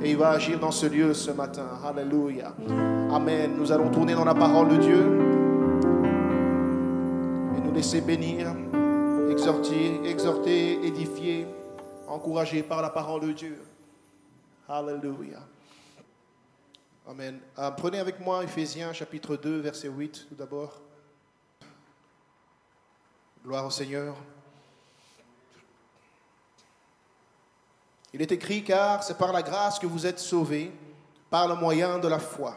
et il va agir dans ce lieu ce matin. Alléluia. Amen. Nous allons tourner dans la parole de Dieu et nous laisser bénir, exhorter, édifier, encourager par la parole de Dieu. Alléluia. Amen. Prenez avec moi Éphésiens chapitre 2, verset 8 tout d'abord. Gloire au Seigneur. Il est écrit, car c'est par la grâce que vous êtes sauvés, par le moyen de la foi.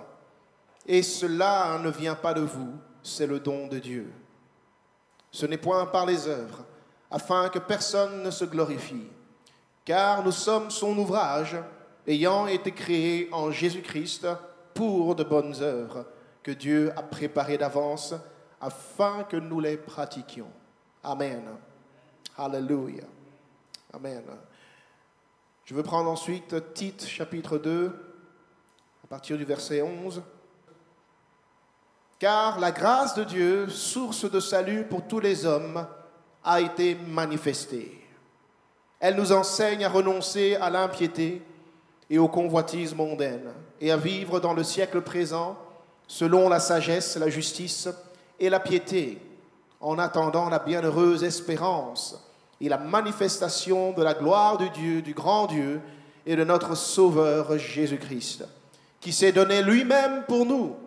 Et cela ne vient pas de vous, c'est le don de Dieu. Ce n'est point par les œuvres, afin que personne ne se glorifie. Car nous sommes son ouvrage, ayant été créés en Jésus-Christ pour de bonnes œuvres, que Dieu a préparées d'avance, afin que nous les pratiquions. Amen. Alléluia. Amen. Je veux prendre ensuite Tite, chapitre 2, à partir du verset 11. Car la grâce de Dieu, source de salut pour tous les hommes, a été manifestée. Elle nous enseigne à renoncer à l'impiété et aux convoitises mondaines, et à vivre dans le siècle présent selon la sagesse, la justice et la piété, en attendant la bienheureuse espérance et la manifestation de la gloire de Dieu, du grand Dieu et de notre Sauveur Jésus-Christ, qui s'est donné lui-même pour nous,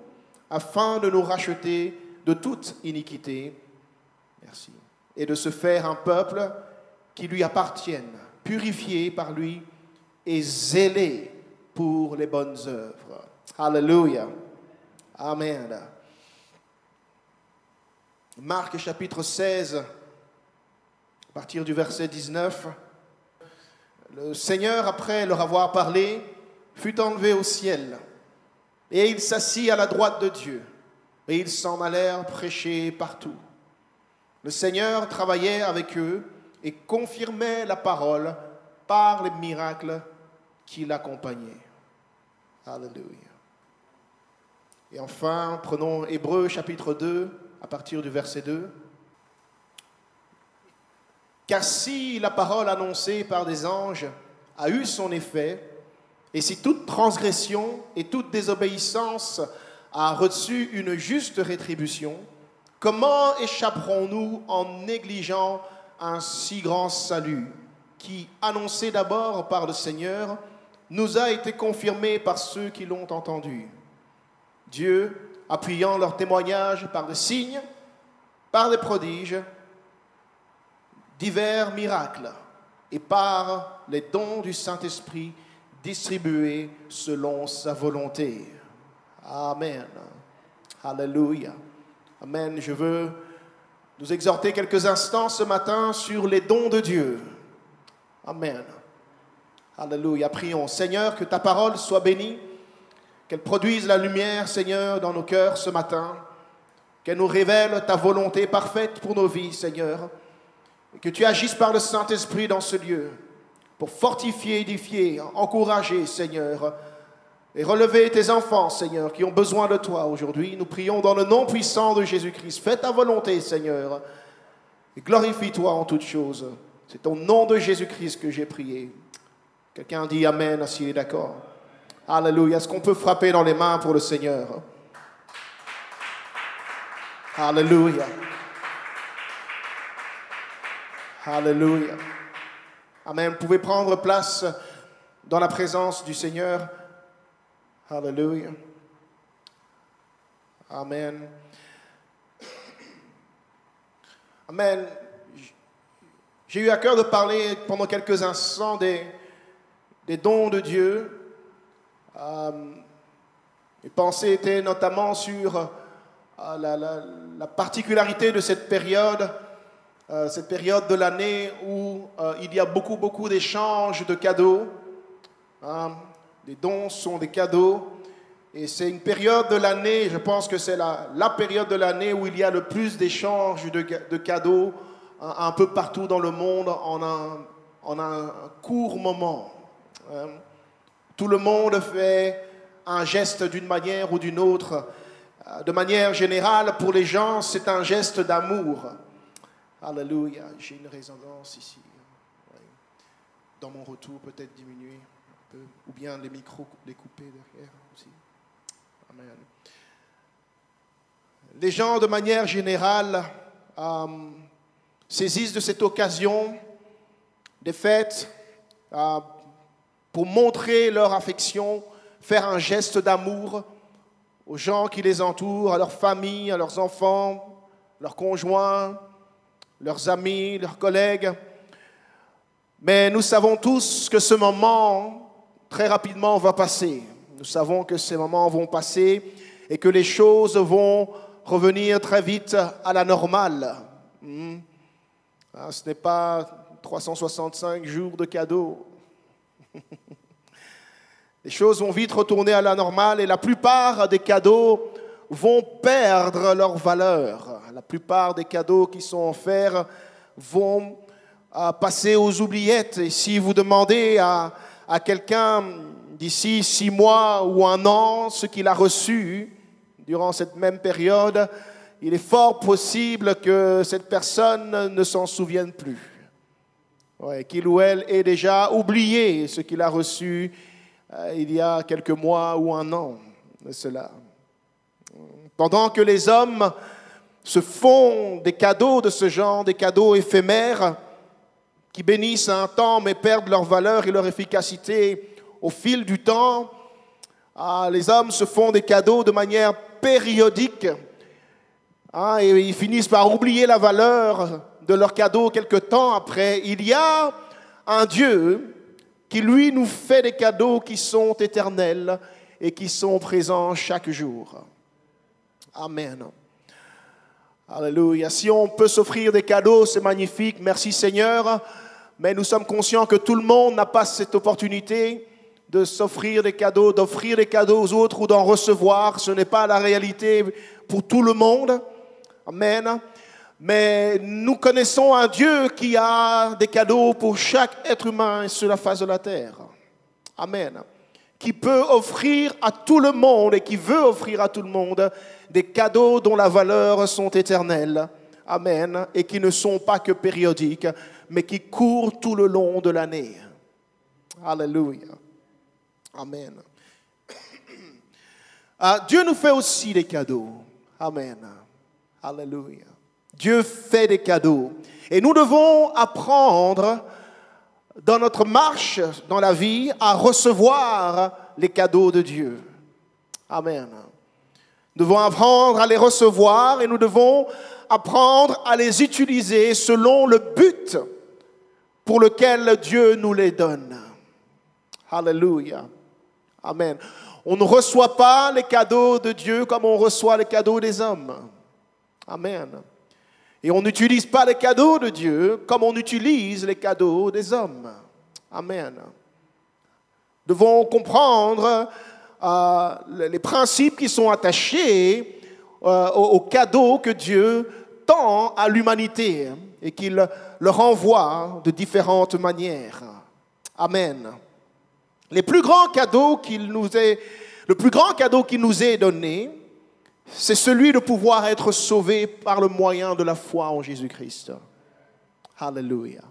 afin de nous racheter de toute iniquité, merci, et de se faire un peuple qui lui appartienne, purifié par lui et zélé pour les bonnes œuvres. Alléluia. Amen. Marc chapitre 16, à partir du verset 19. Le Seigneur, après leur avoir parlé, fut enlevé au ciel, et il s'assit à la droite de Dieu, et ils s'en allèrent prêcher partout. Le Seigneur travaillait avec eux et confirmait la parole par les miracles qui l'accompagnaient. Alléluia. Et enfin, prenons Hébreux chapitre 2, à partir du verset 2. Car si la parole annoncée par des anges a eu son effet, et si toute transgression et toute désobéissance a reçu une juste rétribution, comment échapperons-nous en négligeant un si grand salut qui, annoncé d'abord par le Seigneur, nous a été confirmé par ceux qui l'ont entendu. Dieu, appuyant leur témoignage par des signes, par des prodiges, divers miracles et par les dons du Saint-Esprit distribués selon sa volonté. Amen. Alléluia. Amen. Je veux nous exhorter quelques instants ce matin sur les dons de Dieu. Amen. Alléluia. Prions. Seigneur, que ta parole soit bénie, qu'elle produise la lumière, Seigneur, dans nos cœurs ce matin, qu'elle nous révèle ta volonté parfaite pour nos vies, Seigneur, et que tu agisses par le Saint-Esprit dans ce lieu pour fortifier, édifier, encourager, Seigneur, et relever tes enfants, Seigneur, qui ont besoin de toi aujourd'hui. Nous prions dans le nom puissant de Jésus-Christ. Fais ta volonté, Seigneur, et glorifie-toi en toutes choses. C'est au nom de Jésus-Christ que j'ai prié. Quelqu'un dit Amen, s'il est d'accord. Alléluia. Est-ce qu'on peut frapper dans les mains pour le Seigneur? Alléluia. Alléluia. Amen. Vous pouvez prendre place dans la présence du Seigneur. Alléluia. Amen. Amen. J'ai eu à cœur de parler pendant quelques instants des dons de Dieu. Mes pensées étaient notamment sur la particularité de cette période de l'année où il y a beaucoup d'échanges de cadeaux. Les dons sont des cadeaux. Et c'est une période de l'année, je pense que c'est la période de l'année où il y a le plus d'échanges de cadeaux un peu partout dans le monde en un court moment. Tout le monde fait un geste d'une manière ou d'une autre. De manière générale, pour les gens, c'est un geste d'amour. Alléluia. J'ai une résonance ici. Dans mon retour, peut-être diminuer. Ou bien les micros, les couper derrière aussi. Amen. Les gens, de manière générale, saisissent de cette occasion des fêtes pour montrer leur affection, faire un geste d'amour aux gens qui les entourent, à leurs familles, à leurs enfants, leurs conjoints, leurs amis, leurs collègues. Mais nous savons tous que ce moment, très rapidement, va passer. Nous savons que ces moments vont passer et que les choses vont revenir très vite à la normale. Ce n'est pas 365 jours de cadeaux. Les choses vont vite retourner à la normale et la plupart des cadeaux vont perdre leur valeur. La plupart des cadeaux qui sont offerts vont passer aux oubliettes. Et si vous demandez à quelqu'un d'ici 6 mois ou 1 an ce qu'il a reçu durant cette même période, il est fort possible que cette personne ne s'en souvienne plus. Qu'il ou elle ait déjà oublié ce qu'il a reçu il y a quelques mois ou 1 an de cela. Pendant que les hommes se font des cadeaux de ce genre, des cadeaux éphémères qui bénissent un temps mais perdent leur valeur et leur efficacité au fil du temps, les hommes se font des cadeaux de manière périodique et ils finissent par oublier la valeur de leurs cadeaux quelque temps après. Il y a un Dieu qui, lui, nous fait des cadeaux qui sont éternels et qui sont présents chaque jour. Amen. Alléluia. Si on peut s'offrir des cadeaux, c'est magnifique. Merci Seigneur. Mais nous sommes conscients que tout le monde n'a pas cette opportunité de s'offrir des cadeaux, d'offrir des cadeaux aux autres ou d'en recevoir. Ce n'est pas la réalité pour tout le monde. Amen. Mais nous connaissons un Dieu qui a des cadeaux pour chaque être humain sur la face de la terre. Amen. Qui peut offrir à tout le monde et qui veut offrir à tout le monde des cadeaux dont la valeur sont éternelles. Amen. Et qui ne sont pas que périodiques, mais qui courent tout le long de l'année. Alléluia. Amen. Dieu nous fait aussi des cadeaux. Amen. Alléluia. Dieu fait des cadeaux. Et nous devons apprendre dans notre marche dans la vie à recevoir les cadeaux de Dieu. Amen. Nous devons apprendre à les recevoir et nous devons apprendre à les utiliser selon le but pour lequel Dieu nous les donne. Alléluia. Amen. On ne reçoit pas les cadeaux de Dieu comme on reçoit les cadeaux des hommes. Amen. Et on n'utilise pas les cadeaux de Dieu comme on utilise les cadeaux des hommes. Amen. Nous devons comprendre les principes qui sont attachés aux cadeaux que Dieu tend à l'humanité et qu'il leur envoie de différentes manières. Amen. Le plus grand cadeau qu'il nous est donné, c'est celui de pouvoir être sauvé par le moyen de la foi en Jésus-Christ. Alléluia.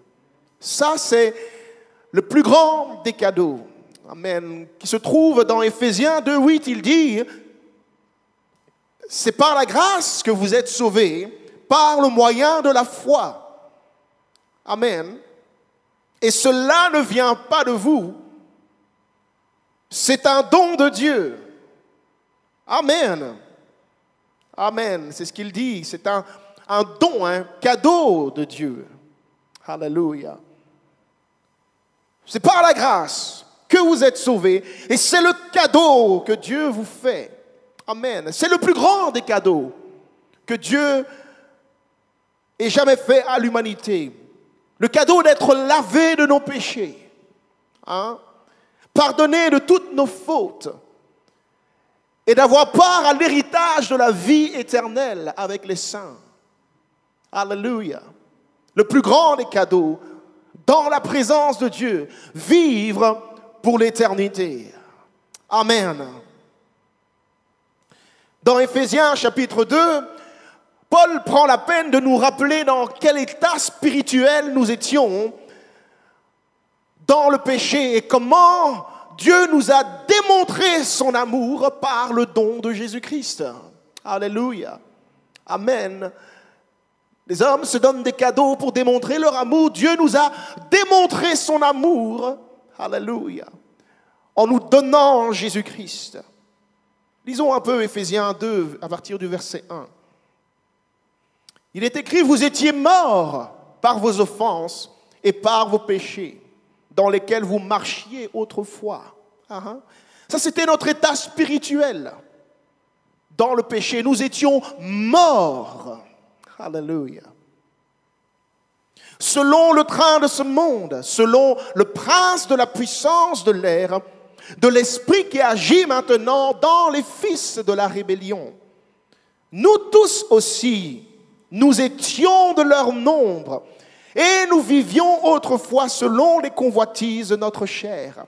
Ça, c'est le plus grand des cadeaux. Amen. Qui se trouve dans Éphésiens 2:8, il dit, c'est par la grâce que vous êtes sauvés, par le moyen de la foi. Amen. Et cela ne vient pas de vous. C'est un don de Dieu. Amen. Amen. C'est ce qu'il dit. C'est un don, un cadeau de Dieu. Alléluia. C'est par la grâce que vous êtes sauvés. Et c'est le cadeau que Dieu vous fait. Amen. C'est le plus grand des cadeaux que Dieu ait jamais fait à l'humanité. Le cadeau d'être lavé de nos péchés. Pardonné de toutes nos fautes. Et d'avoir part à l'héritage de la vie éternelle avec les saints. Alléluia. Le plus grand des cadeaux, dans la présence de Dieu, vivre pour l'éternité. Amen. Dans Éphésiens chapitre 2, Paul prend la peine de nous rappeler dans quel état spirituel nous étions dans le péché et comment Dieu nous a démontré son amour par le don de Jésus-Christ. Alléluia. Amen. Les hommes se donnent des cadeaux pour démontrer leur amour. Dieu nous a démontré son amour. Alléluia. En nous donnant Jésus-Christ. Lisons un peu Éphésiens 2 à partir du verset 1. Il est écrit, vous étiez morts par vos offenses et par vos péchés, dans lesquels vous marchiez autrefois. Ça, c'était notre état spirituel. Dans le péché, nous étions morts. Alléluia. Selon le train de ce monde, selon le prince de la puissance de l'air, de l'esprit qui agit maintenant dans les fils de la rébellion. Nous tous aussi, nous étions de leur nombre et nous vivions autrefois selon les convoitises de notre chair,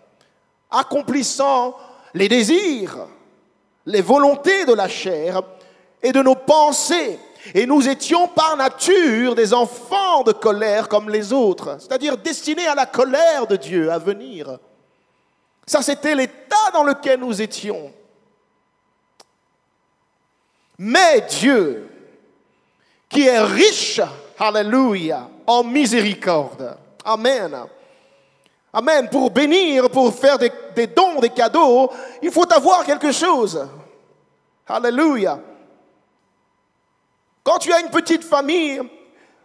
accomplissant les désirs, les volontés de la chair et de nos pensées. Et nous étions par nature des enfants de colère comme les autres, c'est-à-dire destinés à la colère de Dieu à venir. Ça, c'était l'état dans lequel nous étions. Mais Dieu, qui est riche, alléluia, en miséricorde, amen. Amen, pour bénir, pour faire des dons, des cadeaux, il faut avoir quelque chose. Alléluia. Quand tu as une petite famille,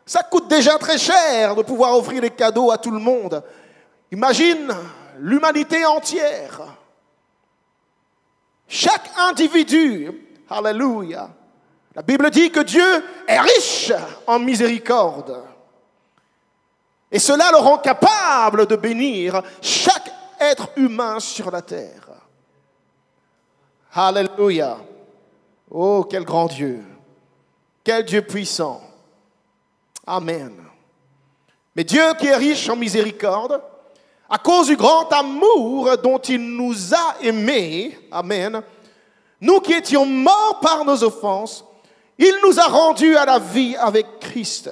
ça coûte déjà très cher de pouvoir offrir des cadeaux à tout le monde. Imagine l'humanité entière. Chaque individu, alléluia. La Bible dit que Dieu est riche en miséricorde. Et cela le rend capable de bénir chaque être humain sur la terre. Alléluia. Oh, quel grand Dieu. Quel Dieu puissant. Amen. Mais Dieu qui est riche en miséricorde, à cause du grand amour dont il nous a aimés, amen, nous qui étions morts par nos offenses, il nous a rendus à la vie avec Christ.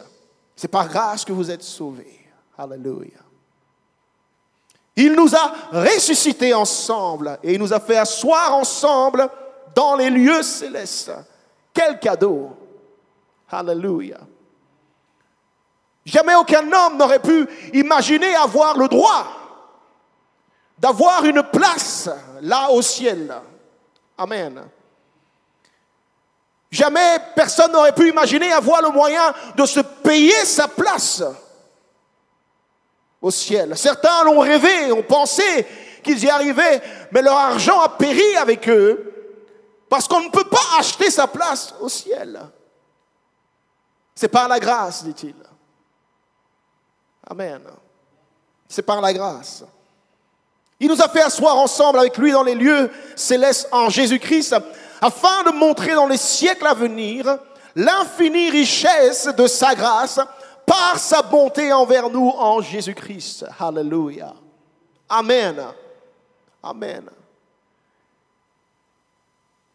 C'est par grâce que vous êtes sauvés. Alléluia. Il nous a ressuscités ensemble et il nous a fait asseoir ensemble dans les lieux célestes. Quel cadeau! Alléluia. Jamais aucun homme n'aurait pu imaginer avoir le droit d'avoir une place là au ciel. Amen. Jamais personne n'aurait pu imaginer avoir le moyen de se payer sa place au ciel. Certains l'ont rêvé, ont pensé qu'ils y arrivaient, mais leur argent a péri avec eux parce qu'on ne peut pas acheter sa place au ciel. C'est par la grâce, dit-il. Amen. C'est par la grâce. Il nous a fait asseoir ensemble avec lui dans les lieux célestes en Jésus-Christ, afin de montrer dans les siècles à venir l'infinie richesse de sa grâce par sa bonté envers nous en Jésus-Christ. Alléluia. Amen. Amen.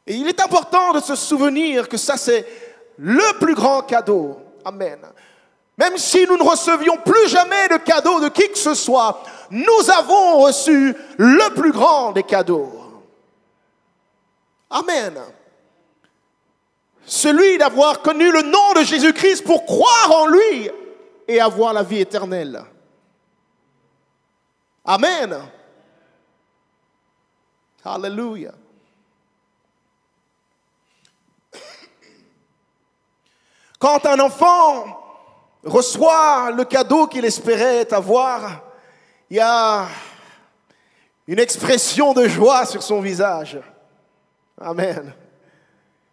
Et il est important de se souvenir que ça, c'est le plus grand cadeau. Amen. Même si nous ne recevions plus jamais de cadeau de qui que ce soit, nous avons reçu le plus grand des cadeaux. Amen. Celui d'avoir connu le nom de Jésus-Christ pour croire en lui et avoir la vie éternelle. Amen. Alléluia. Quand un enfant reçoit le cadeau qu'il espérait avoir, il y a une expression de joie sur son visage. Amen.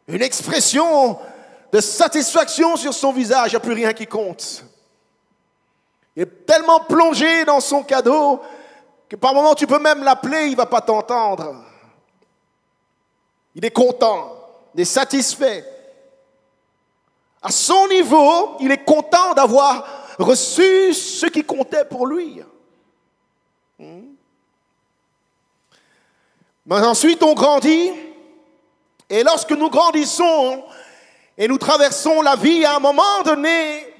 Une expression de satisfaction sur son visage, il n'y a plus rien qui compte. Il est tellement plongé dans son cadeau que par moments tu peux même l'appeler, il ne va pas t'entendre. Il est content, il est satisfait. À son niveau, il est content d'avoir reçu ce qui comptait pour lui. Mais ensuite, on grandit. Et lorsque nous grandissons et nous traversons la vie, à un moment donné,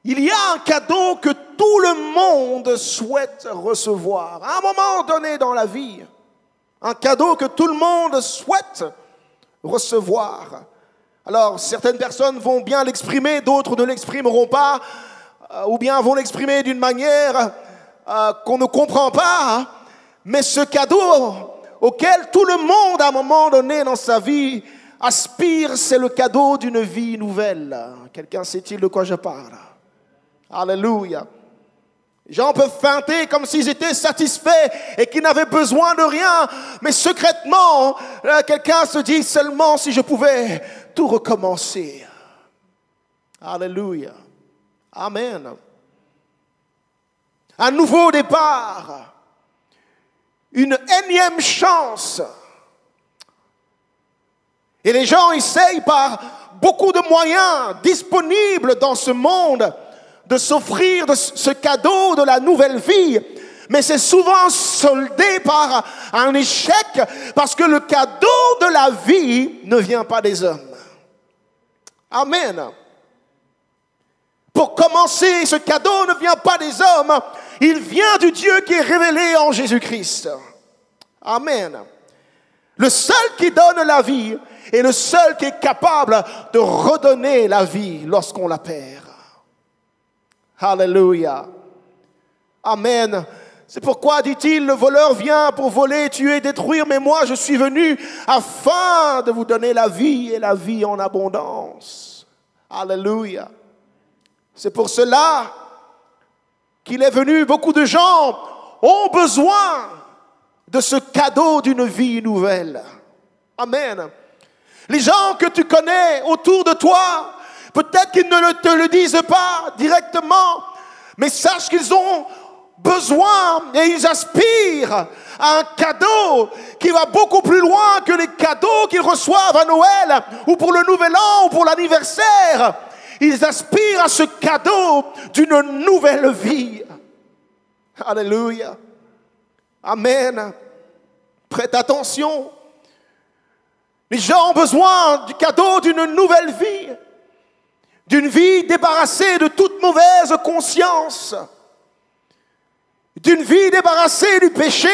il y a un cadeau que tout le monde souhaite recevoir. À un moment donné dans la vie, un cadeau que tout le monde souhaite recevoir. Alors, certaines personnes vont bien l'exprimer, d'autres ne l'exprimeront pas, ou bien vont l'exprimer d'une manière qu'on ne comprend pas. Hein. Mais ce cadeau auquel tout le monde, à un moment donné dans sa vie, aspire, c'est le cadeau d'une vie nouvelle. Quelqu'un sait-il de quoi je parle? Alléluia. Les gens peuvent feinter comme s'ils étaient satisfaits et qu'ils n'avaient besoin de rien. Mais secrètement, quelqu'un se dit seulement si je pouvais tout recommencer. Alléluia. Amen. Un nouveau départ. Une énième chance. Et les gens essayent par beaucoup de moyens disponibles dans ce monde de s'offrir ce cadeau de la nouvelle vie. Mais c'est souvent soldé par un échec parce que le cadeau de la vie ne vient pas des hommes. Amen. Pour commencer, ce cadeau ne vient pas des hommes. Il vient du Dieu qui est révélé en Jésus-Christ. Amen. Le seul qui donne la vie est le seul qui est capable de redonner la vie lorsqu'on la perd. Alléluia. Amen. C'est pourquoi, dit-il, le voleur vient pour voler, tuer, détruire, mais moi je suis venu afin de vous donner la vie et la vie en abondance. Alléluia. C'est pour cela qu'il est venu. Beaucoup de gens ont besoin de ce cadeau d'une vie nouvelle. Amen. Les gens que tu connais autour de toi, peut-être qu'ils ne te le disent pas directement, mais sache qu'ils ont besoin et ils aspirent à un cadeau qui va beaucoup plus loin que les cadeaux qu'ils reçoivent à Noël ou pour le Nouvel An ou pour l'anniversaire. Ils aspirent à ce cadeau d'une nouvelle vie. Alléluia. Amen. Prête attention. Les gens ont besoin du cadeau d'une nouvelle vie. D'une vie débarrassée de toute mauvaise conscience. D'une vie débarrassée du péché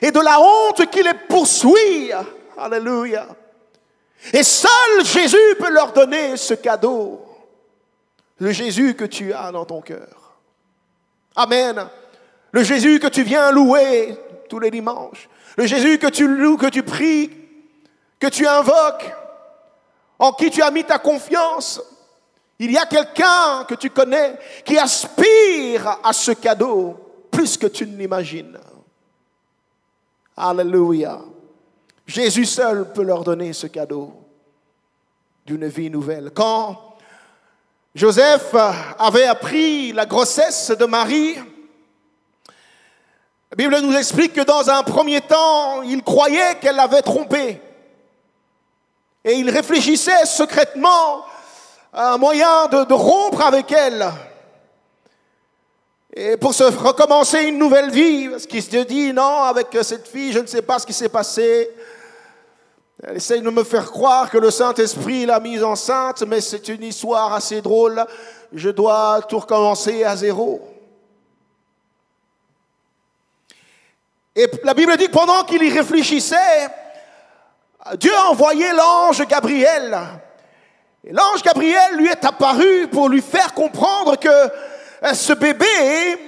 et de la honte qui les poursuit. Alléluia. Et seul Jésus peut leur donner ce cadeau. Le Jésus que tu as dans ton cœur. Amen. Le Jésus que tu viens louer tous les dimanches. Le Jésus que tu loues, que tu pries, que tu invoques, en qui tu as mis ta confiance. Il y a quelqu'un que tu connais qui aspire à ce cadeau plus que tu ne l'imagines. Alléluia. Jésus seul peut leur donner ce cadeau d'une vie nouvelle. Quand Joseph avait appris la grossesse de Marie, la Bible nous explique que dans un premier temps, il croyait qu'elle l'avait trompé. Et il réfléchissait secrètement à un moyen de rompre avec elle. Et pour se recommencer une nouvelle vie, parce qu'il se dit, non, avec cette fille, je ne sais pas ce qui s'est passé. Elle essaye de me faire croire que le Saint-Esprit l'a mise enceinte, mais c'est une histoire assez drôle. Je dois tout recommencer à zéro. Et la Bible dit que pendant qu'il y réfléchissait, Dieu a envoyé l'ange Gabriel. Et l'ange Gabriel lui est apparu pour lui faire comprendre que ce bébé,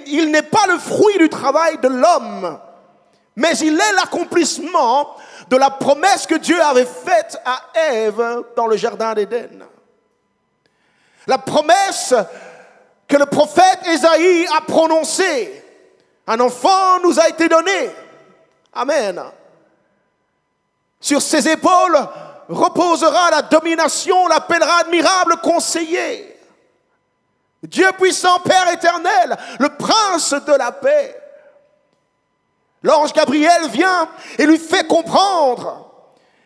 il n'est pas le fruit du travail de l'homme, mais il est l'accomplissement de la promesse que Dieu avait faite à Ève dans le jardin d'Éden. La promesse que le prophète Ésaïe a prononcée. Un enfant nous a été donné. Amen. Sur ses épaules reposera la domination, l'appellera admirable conseiller. Dieu puissant, Père éternel, le prince de la paix. L'ange Gabriel vient et lui fait comprendre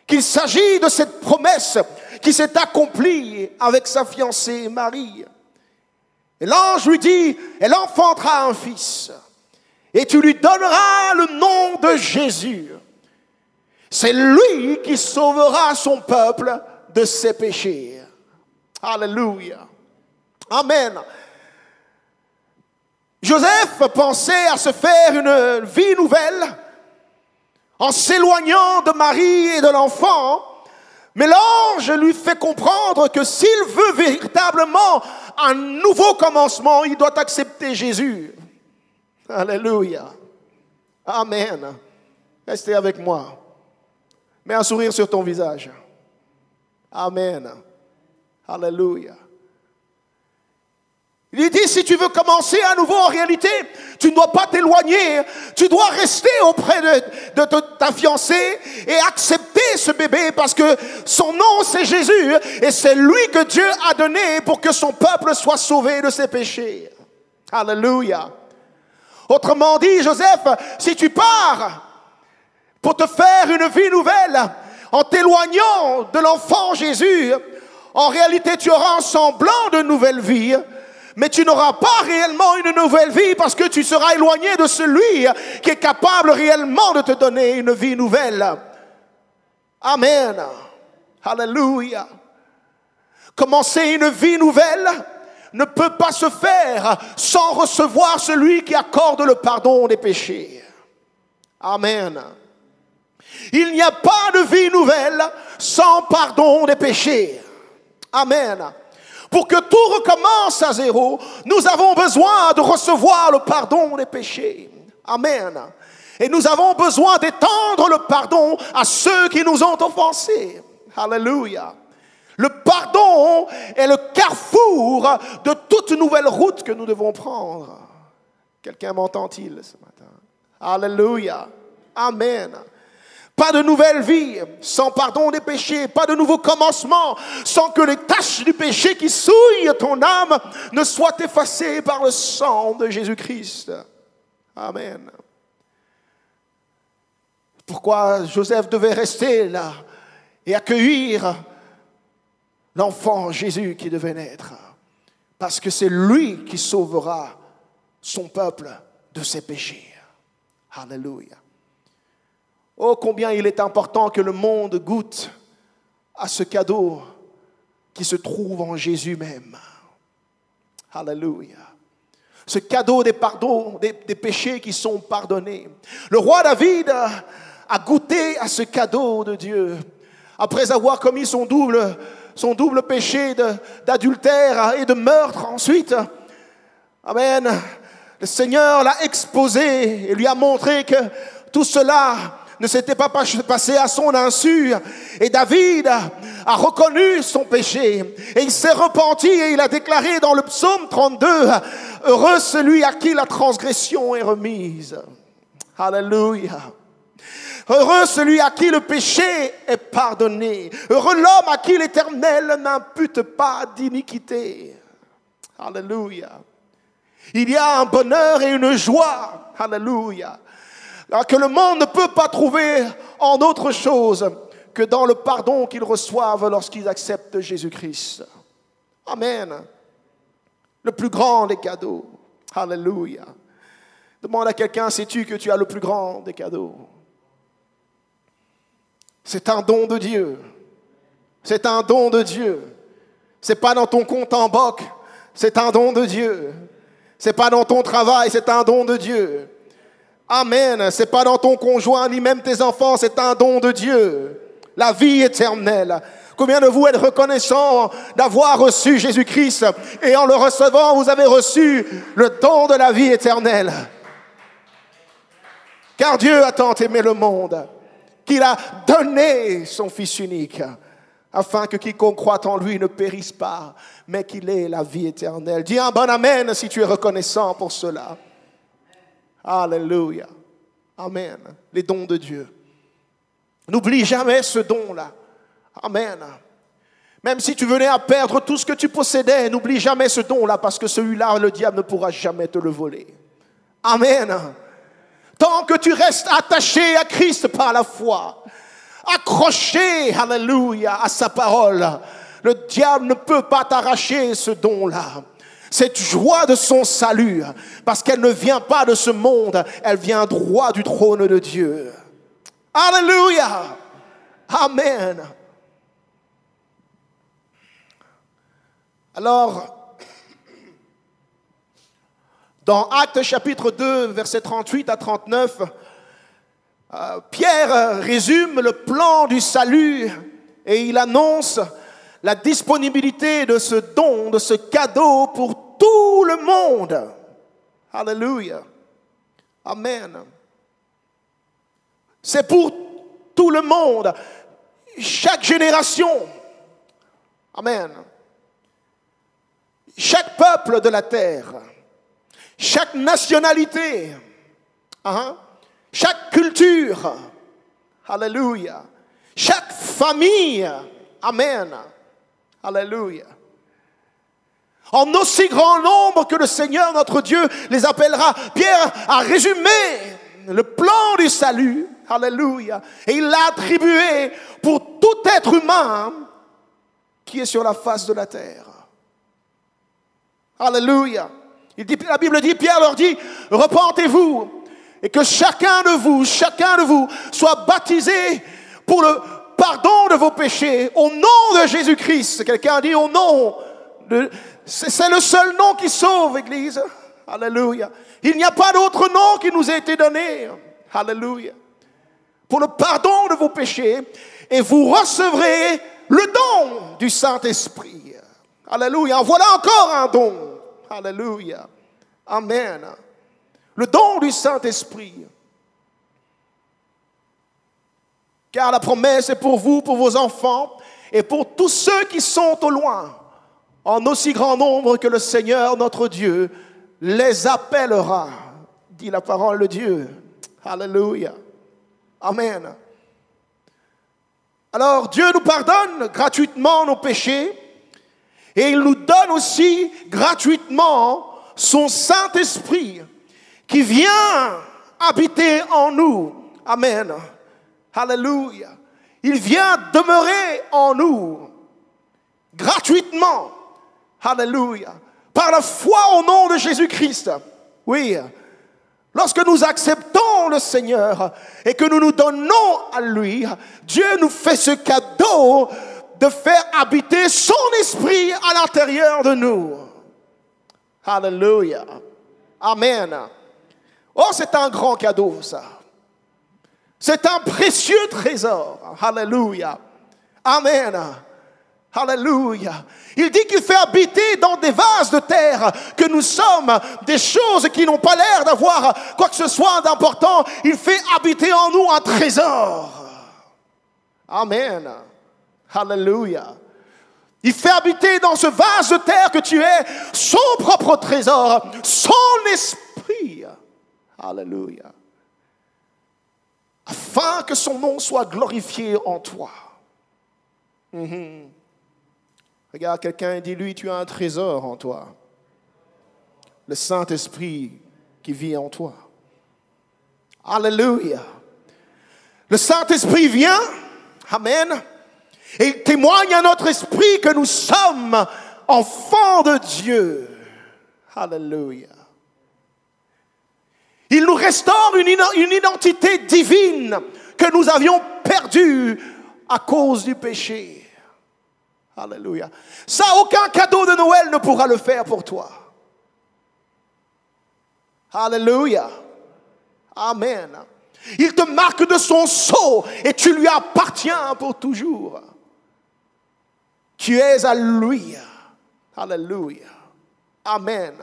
qu'il s'agit de cette promesse qui s'est accomplie avec sa fiancée Marie. Et l'ange lui dit, elle enfantera un fils et tu lui donneras le nom de Jésus. C'est lui qui sauvera son peuple de ses péchés. Alléluia. Amen. Joseph pensait à se faire une vie nouvelle en s'éloignant de Marie et de l'enfant, mais l'ange lui fait comprendre que s'il veut véritablement un nouveau commencement, il doit accepter Jésus. Alléluia. Amen. Restez avec moi. Mets un sourire sur ton visage. Amen. Alléluia. Il dit, si tu veux commencer à nouveau, en réalité, tu ne dois pas t'éloigner. Tu dois rester auprès de ta fiancée et accepter ce bébé parce que son nom, c'est Jésus. Et c'est lui que Dieu a donné pour que son peuple soit sauvé de ses péchés. Alléluia. Autrement dit, Joseph, si tu pars pour te faire une vie nouvelle en t'éloignant de l'enfant Jésus, en réalité, tu auras un semblant de nouvelle vie. Mais tu n'auras pas réellement une nouvelle vie parce que tu seras éloigné de celui qui est capable réellement de te donner une vie nouvelle. Amen. Alléluia. Commencer une vie nouvelle ne peut pas se faire sans recevoir celui qui accorde le pardon des péchés. Amen. Il n'y a pas de vie nouvelle sans pardon des péchés. Amen. Pour que tout recommence à zéro, nous avons besoin de recevoir le pardon des péchés. Amen. Et nous avons besoin d'étendre le pardon à ceux qui nous ont offensés. Alléluia. Le pardon est le carrefour de toute nouvelle route que nous devons prendre. Quelqu'un m'entend-il ce matin? Alléluia. Amen. Pas de nouvelle vie sans pardon des péchés. Pas de nouveau commencement sans que les taches du péché qui souillent ton âme ne soient effacées par le sang de Jésus-Christ. Amen. Pourquoi Joseph devait rester là et accueillir l'enfant Jésus qui devait naître? Parce que c'est lui qui sauvera son peuple de ses péchés. Alléluia. Oh, combien il est important que le monde goûte à ce cadeau qui se trouve en Jésus même. Alléluia. Ce cadeau des pardons, des péchés qui sont pardonnés. Le roi David a goûté à ce cadeau de Dieu. Après avoir commis son double péché d'adultère et de meurtre ensuite. Amen. Le Seigneur l'a exposé et lui a montré que tout cela ne s'était pas passé à son insu. Et David a reconnu son péché. Et il s'est repenti et il a déclaré dans le psaume 32, « Heureux celui à qui la transgression est remise. » Alléluia. Heureux celui à qui le péché est pardonné. Heureux l'homme à qui l'Éternel n'impute pas d'iniquité. Alléluia. Il y a un bonheur et une joie. Alléluia. Que le monde ne peut pas trouver en autre chose que dans le pardon qu'ils reçoivent lorsqu'ils acceptent Jésus-Christ. Amen. Le plus grand des cadeaux. Alléluia. Demande à quelqu'un, sais-tu que tu as le plus grand des cadeaux? C'est un don de Dieu. C'est un don de Dieu. C'est pas dans ton compte en banque. C'est un don de Dieu. C'est pas dans ton travail. C'est un don de Dieu. Amen. C'est pas dans ton conjoint ni même tes enfants, c'est un don de Dieu. La vie éternelle. Combien de vous êtes reconnaissants d'avoir reçu Jésus-Christ et en le recevant, vous avez reçu le don de la vie éternelle. Car Dieu a tant aimé le monde qu'il a donné son Fils unique afin que quiconque croit en lui ne périsse pas, mais qu'il ait la vie éternelle. Dis un bon amen si tu es reconnaissant pour cela. Alléluia. Amen. Les dons de Dieu. N'oublie jamais ce don-là. Amen. Même si tu venais à perdre tout ce que tu possédais, n'oublie jamais ce don-là parce que celui-là, le diable ne pourra jamais te le voler. Amen. Tant que tu restes attaché à Christ par la foi, accroché, alléluia, à sa parole, le diable ne peut pas t'arracher ce don-là. Cette joie de son salut, parce qu'elle ne vient pas de ce monde, elle vient droit du trône de Dieu. Alléluia. Amen. Alors, Dans Actes chapitre 2, versets 38 à 39, Pierre résume le plan du salut et il annonce la disponibilité de ce don, de ce cadeau pour tout le monde. Alléluia. Amen. C'est pour tout le monde, chaque génération. Amen. Chaque peuple de la terre, chaque nationalité, chaque culture, alléluia, chaque famille, amen, alléluia. En aussi grand nombre que le Seigneur notre Dieu les appellera. Pierre a résumé le plan du salut, alléluia, et il l'a attribué pour tout être humain qui est sur la face de la terre. Alléluia. La Bible dit, Pierre leur dit, repentez-vous et que chacun de vous soit baptisé pour le pardon de vos péchés au nom de Jésus-Christ. Quelqu'un dit au nom de... C'est le seul nom qui sauve, Église. Alléluia. Il n'y a pas d'autre nom qui nous a été donné. Alléluia. Pour le pardon de vos péchés, et vous recevrez le don du Saint-Esprit. Alléluia. Voilà encore un don. Alléluia. Amen. Le don du Saint-Esprit. Car la promesse est pour vous, pour vos enfants, et pour tous ceux qui sont au loin, en aussi grand nombre que le Seigneur, notre Dieu, les appellera, dit la parole de Dieu. Alléluia. Amen. Alors, Dieu nous pardonne gratuitement nos péchés et il nous donne aussi gratuitement son Saint-Esprit qui vient habiter en nous. Amen. Alléluia. Il vient demeurer en nous gratuitement. Alléluia. Par la foi au nom de Jésus-Christ. Oui. Lorsque nous acceptons le Seigneur et que nous nous donnons à lui, Dieu nous fait ce cadeau de faire habiter son esprit à l'intérieur de nous. Alléluia. Amen. Oh, c'est un grand cadeau, ça. C'est un précieux trésor. Alléluia. Amen. Alléluia. Il dit qu'il fait habiter dans des vases de terre que nous sommes des choses qui n'ont pas l'air d'avoir quoi que ce soit d'important. Il fait habiter en nous un trésor. Amen. Alléluia. Il fait habiter dans ce vase de terre que tu es son propre trésor, son esprit. Alléluia. Afin que son nom soit glorifié en toi. Regarde quelqu'un et dis-lui, tu as un trésor en toi. Le Saint-Esprit qui vit en toi. Alléluia. Le Saint-Esprit vient, amen, et il témoigne à notre esprit que nous sommes enfants de Dieu. Alléluia. Il nous restaure une identité divine que nous avions perdue à cause du péché. Alléluia. Ça, aucun cadeau de Noël ne pourra le faire pour toi. Alléluia. Amen. Il te marque de son sceau et tu lui appartiens pour toujours. Tu es à lui. Alléluia. Amen.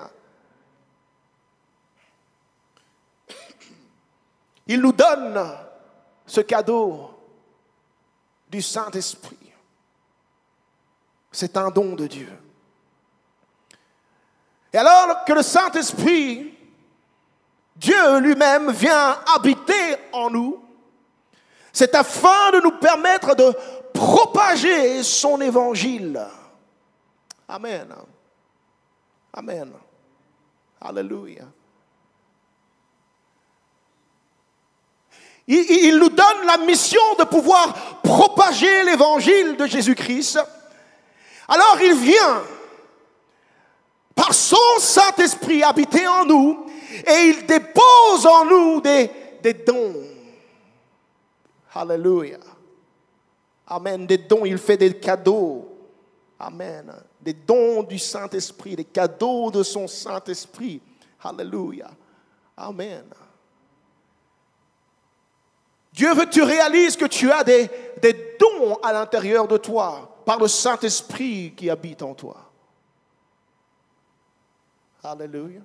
Il nous donne ce cadeau du Saint-Esprit. C'est un don de Dieu. Et alors que le Saint-Esprit, Dieu lui-même vient habiter en nous, c'est afin de nous permettre de propager son évangile. Amen. Amen. Alléluia. Il nous donne la mission de pouvoir propager l'évangile de Jésus-Christ. Alors il vient, par son Saint-Esprit, habiter en nous, et il dépose en nous des dons. Alléluia. Amen. Des dons, il fait des cadeaux. Amen. Des dons du Saint-Esprit, des cadeaux de son Saint-Esprit. Alléluia. Amen. Dieu veut que tu réalises que tu as des dons à l'intérieur de toi par le Saint-Esprit qui habite en toi. Alléluia.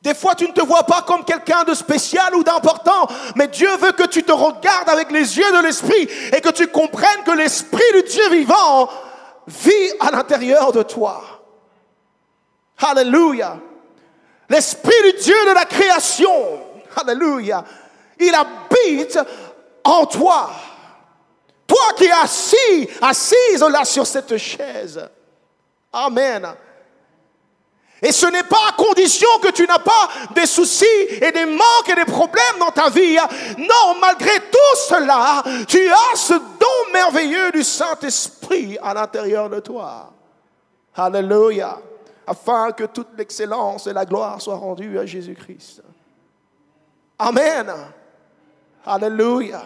Des fois, tu ne te vois pas comme quelqu'un de spécial ou d'important, mais Dieu veut que tu te regardes avec les yeux de l'Esprit et que tu comprennes que l'Esprit du Dieu vivant vit à l'intérieur de toi. Alléluia. L'Esprit du Dieu de la création, alléluia, il habite en toi. Toi qui es assise là sur cette chaise. Amen. Et ce n'est pas à condition que tu n'as pas des soucis et des manques et des problèmes dans ta vie. Non, malgré tout cela, tu as ce don merveilleux du Saint-Esprit à l'intérieur de toi. Alléluia. Afin que toute l'excellence et la gloire soient rendues à Jésus-Christ. Amen. Alléluia.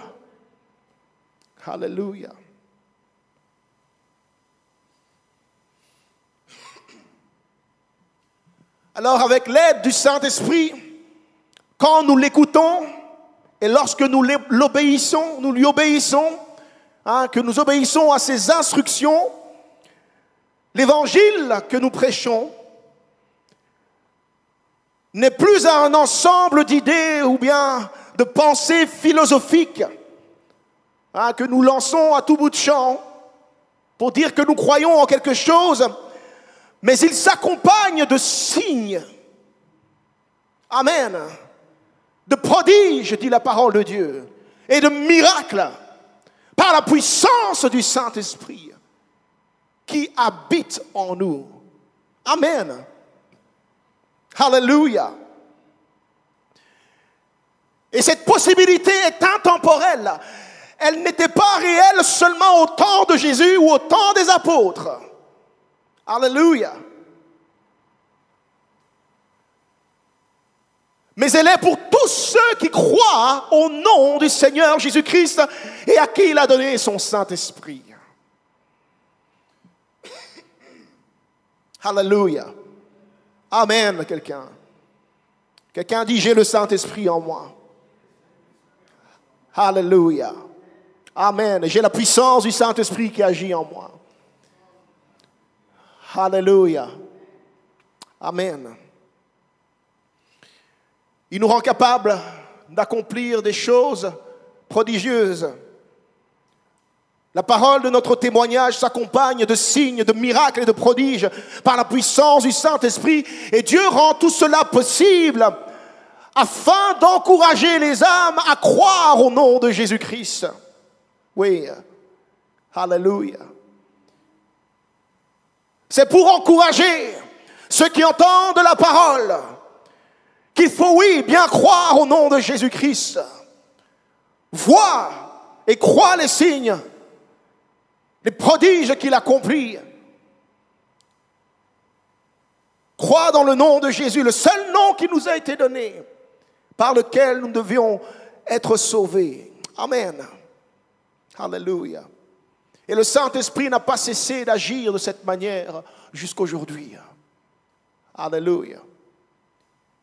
Alléluia. Alors, avec l'aide du Saint-Esprit, quand nous l'écoutons et lorsque nous lui obéissons, que nous obéissons à ses instructions, l'évangile que nous prêchons n'est plus un ensemble d'idées ou bien de pensées philosophiques que nous lançons à tout bout de champ pour dire que nous croyons en quelque chose, mais il s'accompagne de signes. Amen. De prodiges, dit la parole de Dieu, et de miracles par la puissance du Saint-Esprit qui habite en nous. Amen. Alléluia. Et cette possibilité est intemporelle. Elle n'était pas réelle seulement au temps de Jésus ou au temps des apôtres. Alléluia. Mais elle est pour tous ceux qui croient au nom du Seigneur Jésus-Christ et à qui il a donné son Saint-Esprit. Alléluia. Amen, quelqu'un. Quelqu'un dit, j'ai le Saint-Esprit en moi. Alléluia. Amen. J'ai la puissance du Saint-Esprit qui agit en moi. Alléluia. Amen. Il nous rend capables d'accomplir des choses prodigieuses. La parole de notre témoignage s'accompagne de signes, de miracles et de prodiges par la puissance du Saint-Esprit. Et Dieu rend tout cela possible afin d'encourager les âmes à croire au nom de Jésus-Christ. Oui. Alléluia. C'est pour encourager ceux qui entendent la parole qu'il faut, oui, bien croire au nom de Jésus-Christ. Voir et croire les signes, les prodiges qu'il accomplit. Croire dans le nom de Jésus, le seul nom qui nous a été donné, par lequel nous devions être sauvés. Amen. Alléluia. Et le Saint-Esprit n'a pas cessé d'agir de cette manière jusqu'aujourd'hui. Alléluia.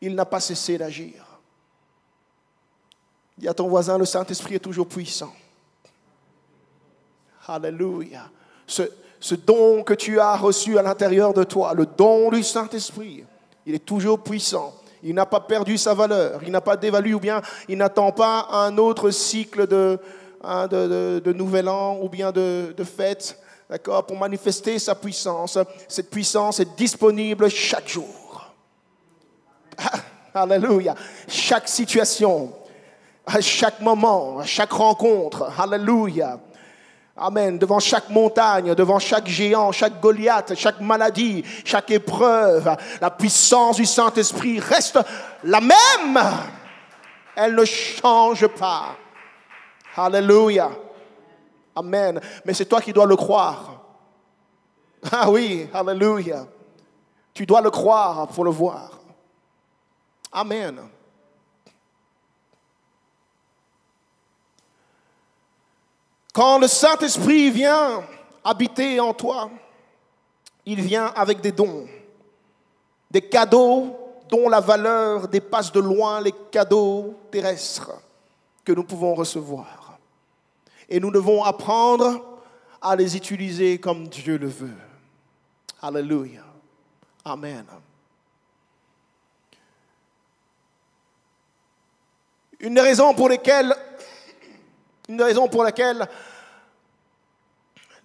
Il n'a pas cessé d'agir. Dis à ton voisin, le Saint-Esprit est toujours puissant. Alléluia. Ce don que tu as reçu à l'intérieur de toi, le don du Saint-Esprit, il est toujours puissant. Il n'a pas perdu sa valeur. Il n'a pas dévalué ou bien il n'attend pas un autre cycle de nouvel an ou bien de fête, d'accord, pour manifester sa puissance. Cette puissance est disponible chaque jour. Alléluia. Chaque situation, à chaque moment, à chaque rencontre. Alléluia. Amen. Devant chaque montagne, devant chaque géant, chaque Goliath, chaque maladie, chaque épreuve, la puissance du Saint-Esprit reste la même. Elle ne change pas. Alléluia. Amen. Mais c'est toi qui dois le croire. Ah oui, alléluia. Tu dois le croire pour le voir. Amen. Quand le Saint-Esprit vient habiter en toi, il vient avec des dons. des cadeaux dont la valeur dépasse de loin les cadeaux terrestres que nous pouvons recevoir. Et nous devons apprendre à les utiliser comme Dieu le veut. Alléluia. Amen. Une des raisons pour laquelle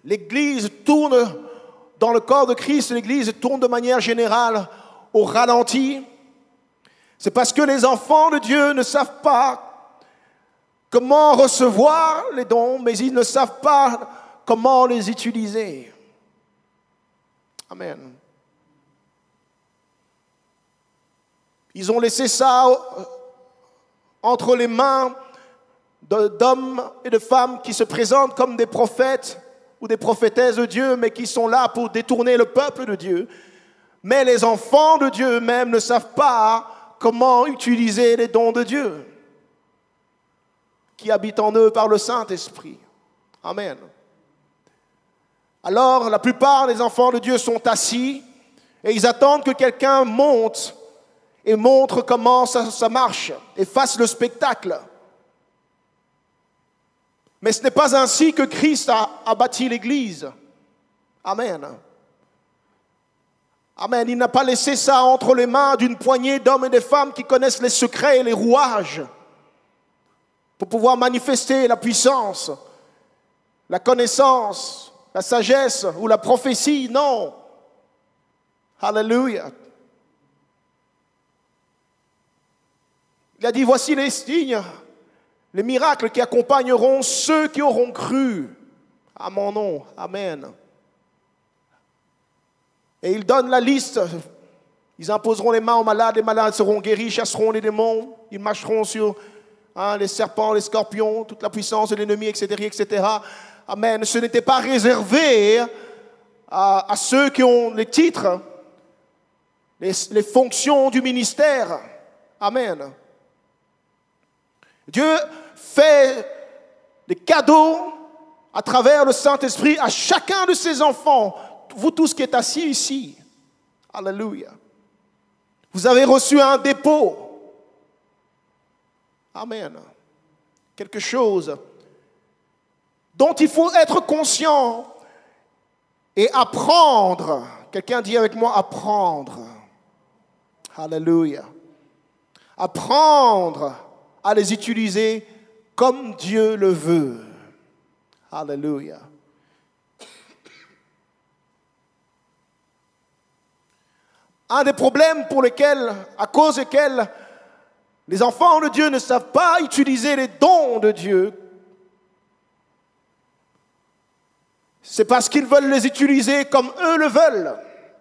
l'Église tourne dans le corps de Christ, l'Église tourne de manière générale au ralenti, c'est parce que les enfants de Dieu ne savent pas comment recevoir les dons, mais ils ne savent pas comment les utiliser. Amen. Ils ont laissé ça entre les mains d'hommes et de femmes qui se présentent comme des prophètes ou des prophétesses de Dieu, mais qui sont là pour détourner le peuple de Dieu. Mais les enfants de Dieu eux-mêmes ne savent pas comment utiliser les dons de Dieu qui habitent en eux par le Saint-Esprit. Amen. Alors, la plupart des enfants de Dieu sont assis et ils attendent que quelqu'un monte et montre comment ça marche et fasse le spectacle. Mais ce n'est pas ainsi que Christ a bâti l'Église. Amen. Amen. Il n'a pas laissé ça entre les mains d'une poignée d'hommes et de femmes qui connaissent les secrets et les rouages pour pouvoir manifester la puissance, la connaissance, la sagesse ou la prophétie. Non. Alléluia. Il a dit, voici les signes, les miracles qui accompagneront ceux qui auront cru à mon nom. Amen. Et il donne la liste. Ils imposeront les mains aux malades, les malades seront guéris, chasseront les démons, ils marcheront sur les serpents, les scorpions, toute la puissance de l'ennemi, etc., etc. Amen. Ce n'était pas réservé à ceux qui ont les titres, les fonctions du ministère. Amen. Dieu fait des cadeaux à travers le Saint-Esprit à chacun de ses enfants. Vous tous qui êtes assis ici, alléluia. Vous avez reçu un dépôt. Amen. Quelque chose dont il faut être conscient et apprendre. Quelqu'un dit avec moi apprendre. Alléluia. Apprendre à les utiliser comme Dieu le veut. Alléluia. Un des problèmes à cause desquels les enfants de Dieu ne savent pas utiliser les dons de Dieu, c'est parce qu'ils veulent les utiliser comme eux le veulent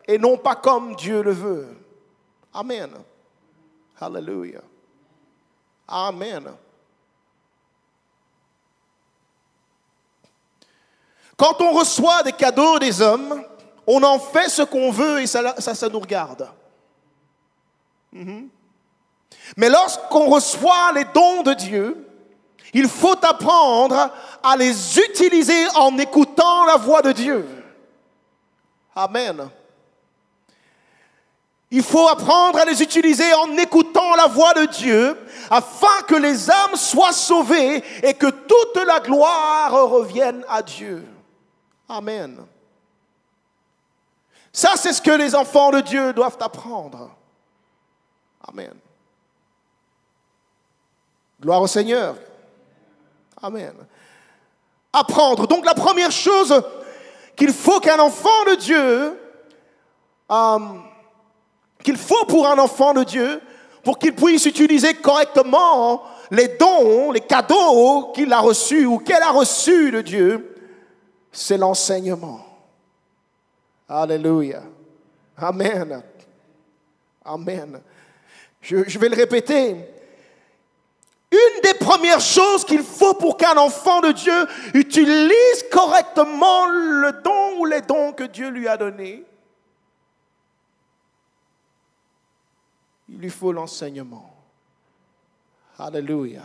et non pas comme Dieu le veut. Amen. Alléluia. Amen. Quand on reçoit des cadeaux des hommes, on en fait ce qu'on veut et ça nous regarde. Mais lorsqu'on reçoit les dons de Dieu, il faut apprendre à les utiliser en écoutant la voix de Dieu. Amen. Il faut apprendre à les utiliser en écoutant la voix de Dieu afin que les âmes soient sauvées et que toute la gloire revienne à Dieu. Amen. Ça, c'est ce que les enfants de Dieu doivent apprendre. Amen. Gloire au Seigneur. Amen. Apprendre. Donc, la première chose qu'il faut qu'un enfant de Dieu, qu'il faut pour un enfant de Dieu, pour qu'il puisse utiliser correctement les dons, les cadeaux qu'il a reçus ou qu'elle a reçus de Dieu, c'est l'enseignement. Alléluia. Amen. Amen. Je vais le répéter. Une des premières choses qu'il faut pour qu'un enfant de Dieu utilise correctement le don ou les dons que Dieu lui a donnés, il lui faut l'enseignement. Alléluia.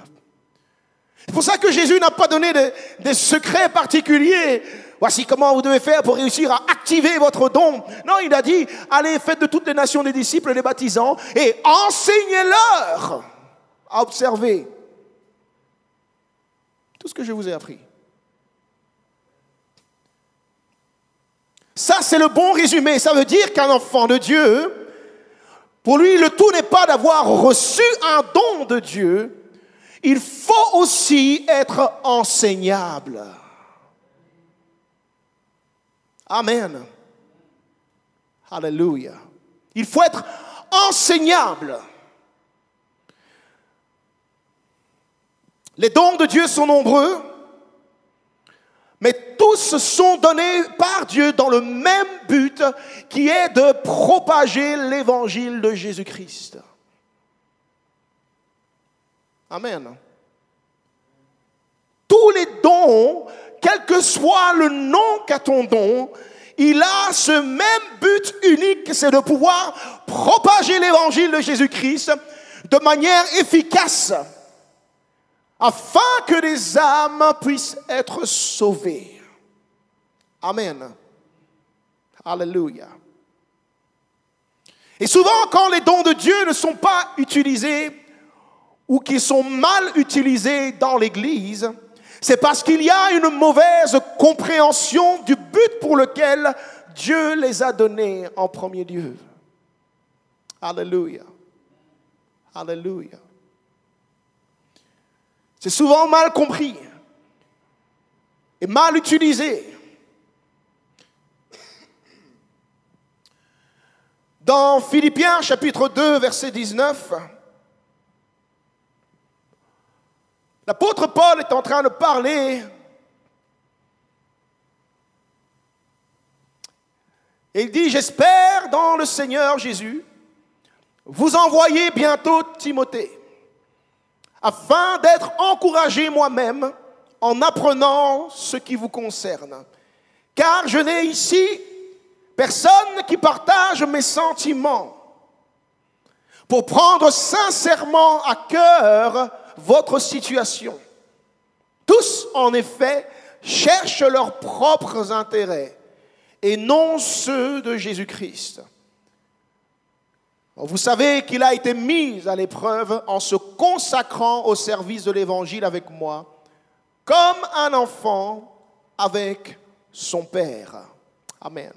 C'est pour ça que Jésus n'a pas donné des secrets particuliers voici comment vous devez faire pour réussir à activer votre don. Non, il a dit, allez, faites de toutes les nations des disciples, les baptisants, et enseignez-leur à observer tout ce que je vous ai appris. Ça, c'est le bon résumé. Ça veut dire qu'un enfant de Dieu, pour lui, le tout n'est pas d'avoir reçu un don de Dieu. Il faut aussi être enseignable. Amen. Alléluia. Il faut être enseignable. Les dons de Dieu sont nombreux, mais tous sont donnés par Dieu dans le même but qui est de propager l'évangile de Jésus-Christ. Amen. Tous les dons, quel que soit le nom qu'a ton don, il a ce même but unique, c'est de pouvoir propager l'évangile de Jésus-Christ de manière efficace, afin que les âmes puissent être sauvées. Amen. Alléluia. Et souvent, quand les dons de Dieu ne sont pas utilisés ou qu'ils sont mal utilisés dans l'Église, c'est parce qu'il y a une mauvaise compréhension du but pour lequel Dieu les a donnés en premier lieu. Alléluia. Alléluia. C'est souvent mal compris et mal utilisé. Dans Philippiens chapitre 2, verset 19, l'apôtre Paul est en train de parler et il dit, j'espère dans le Seigneur Jésus, vous envoyer bientôt Timothée, afin d'être encouragé moi-même en apprenant ce qui vous concerne. Car je n'ai ici personne qui partage mes sentiments pour prendre sincèrement à cœur votre situation. Tous, en effet, cherchent leurs propres intérêts et non ceux de Jésus-Christ. Vous savez qu'il a été mis à l'épreuve en se consacrant au service de l'Évangile avec moi, comme un enfant avec son père. Amen.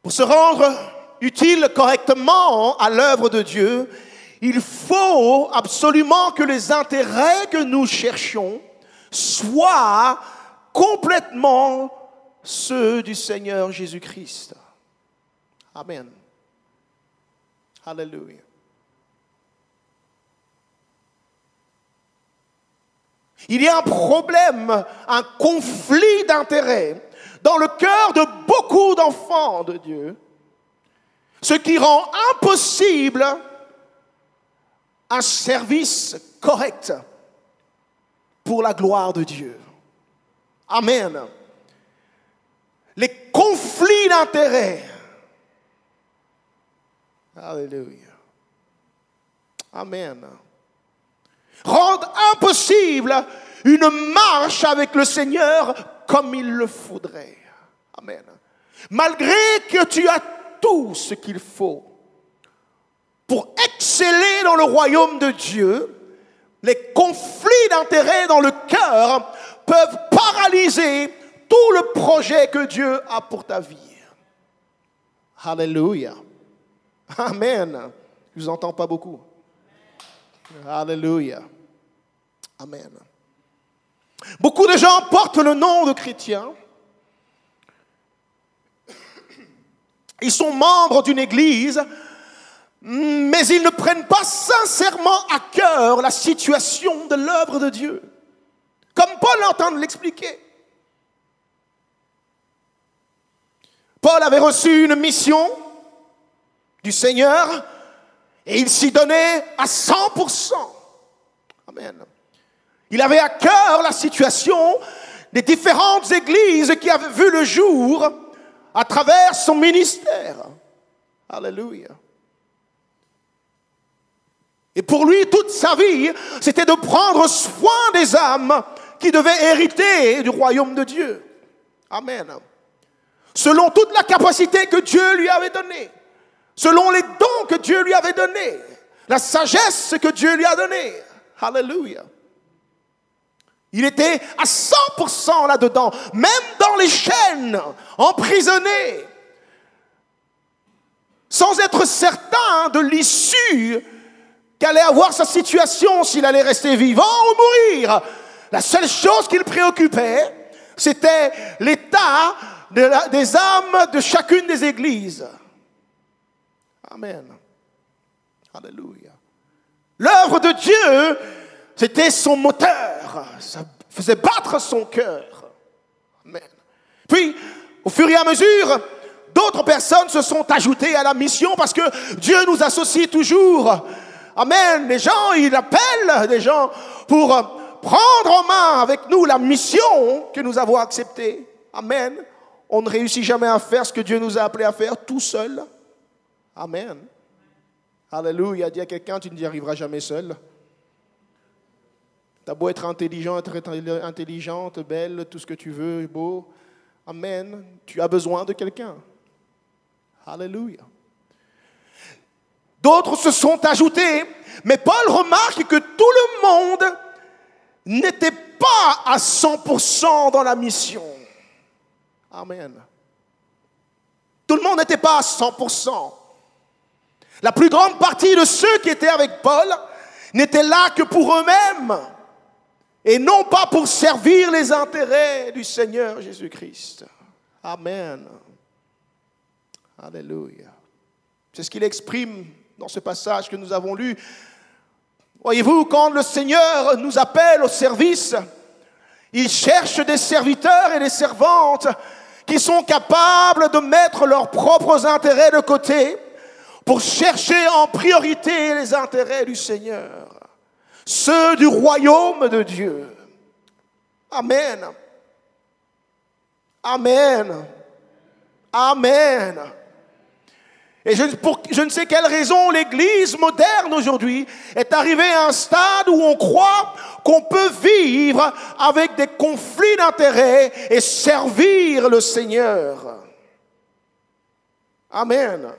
Pour se rendre utile correctement à l'œuvre de Dieu, il faut absolument que les intérêts que nous cherchons soient complètement ceux du Seigneur Jésus-Christ. Amen. Alléluia. Il y a un problème, un conflit d'intérêts dans le cœur de beaucoup d'enfants de Dieu, ce qui rend impossible un service correct pour la gloire de Dieu. Amen. Les conflits d'intérêts. Alléluia. Amen. Rendent impossible une marche avec le Seigneur comme il le faudrait. Amen. Malgré que tu as tout ce qu'il faut pour exceller dans le royaume de Dieu, les conflits d'intérêts dans le cœur peuvent paralyser tout le projet que Dieu a pour ta vie. Alléluia. Amen. Je ne vous entends pas beaucoup. Alléluia. Amen. Beaucoup de gens portent le nom de chrétiens. Ils sont membres d'une église, mais ils ne prennent pas sincèrement à cœur la situation de l'œuvre de Dieu. Comme Paul est en train de l'expliquer. Paul avait reçu une mission du Seigneur et il s'y donnait à 100%. Amen. Il avait à cœur la situation des différentes églises qui avaient vu le jour à travers son ministère. Alléluia. Et pour lui, toute sa vie, c'était de prendre soin des âmes qui devait hériter du royaume de Dieu. Amen. Selon toute la capacité que Dieu lui avait donnée, selon les dons que Dieu lui avait donnés, la sagesse que Dieu lui a donnée. Alléluia. Il était à 100% là-dedans, même dans les chaînes, emprisonné, sans être certain de l'issue qu'allait avoir sa situation, s'il allait rester vivant ou mourir. La seule chose qui le préoccupait, c'était l'état des âmes de chacune des églises. Amen. Alléluia. L'œuvre de Dieu, c'était son moteur. Ça faisait battre son cœur. Amen. Puis, au fur et à mesure, d'autres personnes se sont ajoutées à la mission parce que Dieu nous associe toujours. Amen. Les gens, ils appellent des gens pour prendre en main avec nous la mission que nous avons acceptée. Amen. On ne réussit jamais à faire ce que Dieu nous a appelé à faire tout seul. Amen. Alléluia. Dis à quelqu'un, tu n'y arriveras jamais seul. Tu as beau être intelligente, belle, tout ce que tu veux, beau. Amen. Tu as besoin de quelqu'un. Alléluia. D'autres se sont ajoutés, mais Paul remarque que tout le monde n'était pas à 100% dans la mission. Amen. Tout le monde n'était pas à 100%. La plus grande partie de ceux qui étaient avec Paul n'étaient là que pour eux-mêmes et non pas pour servir les intérêts du Seigneur Jésus-Christ. Amen. Alléluia. C'est ce qu'il exprime dans ce passage que nous avons lu. Voyez-vous, quand le Seigneur nous appelle au service, il cherche des serviteurs et des servantes qui sont capables de mettre leurs propres intérêts de côté pour chercher en priorité les intérêts du Seigneur, ceux du royaume de Dieu. Amen. Amen. Amen. Et pour je ne sais quelle raison, l'Église moderne aujourd'hui est arrivée à un stade où on croit qu'on peut vivre avec des conflits d'intérêts et servir le Seigneur. Amen.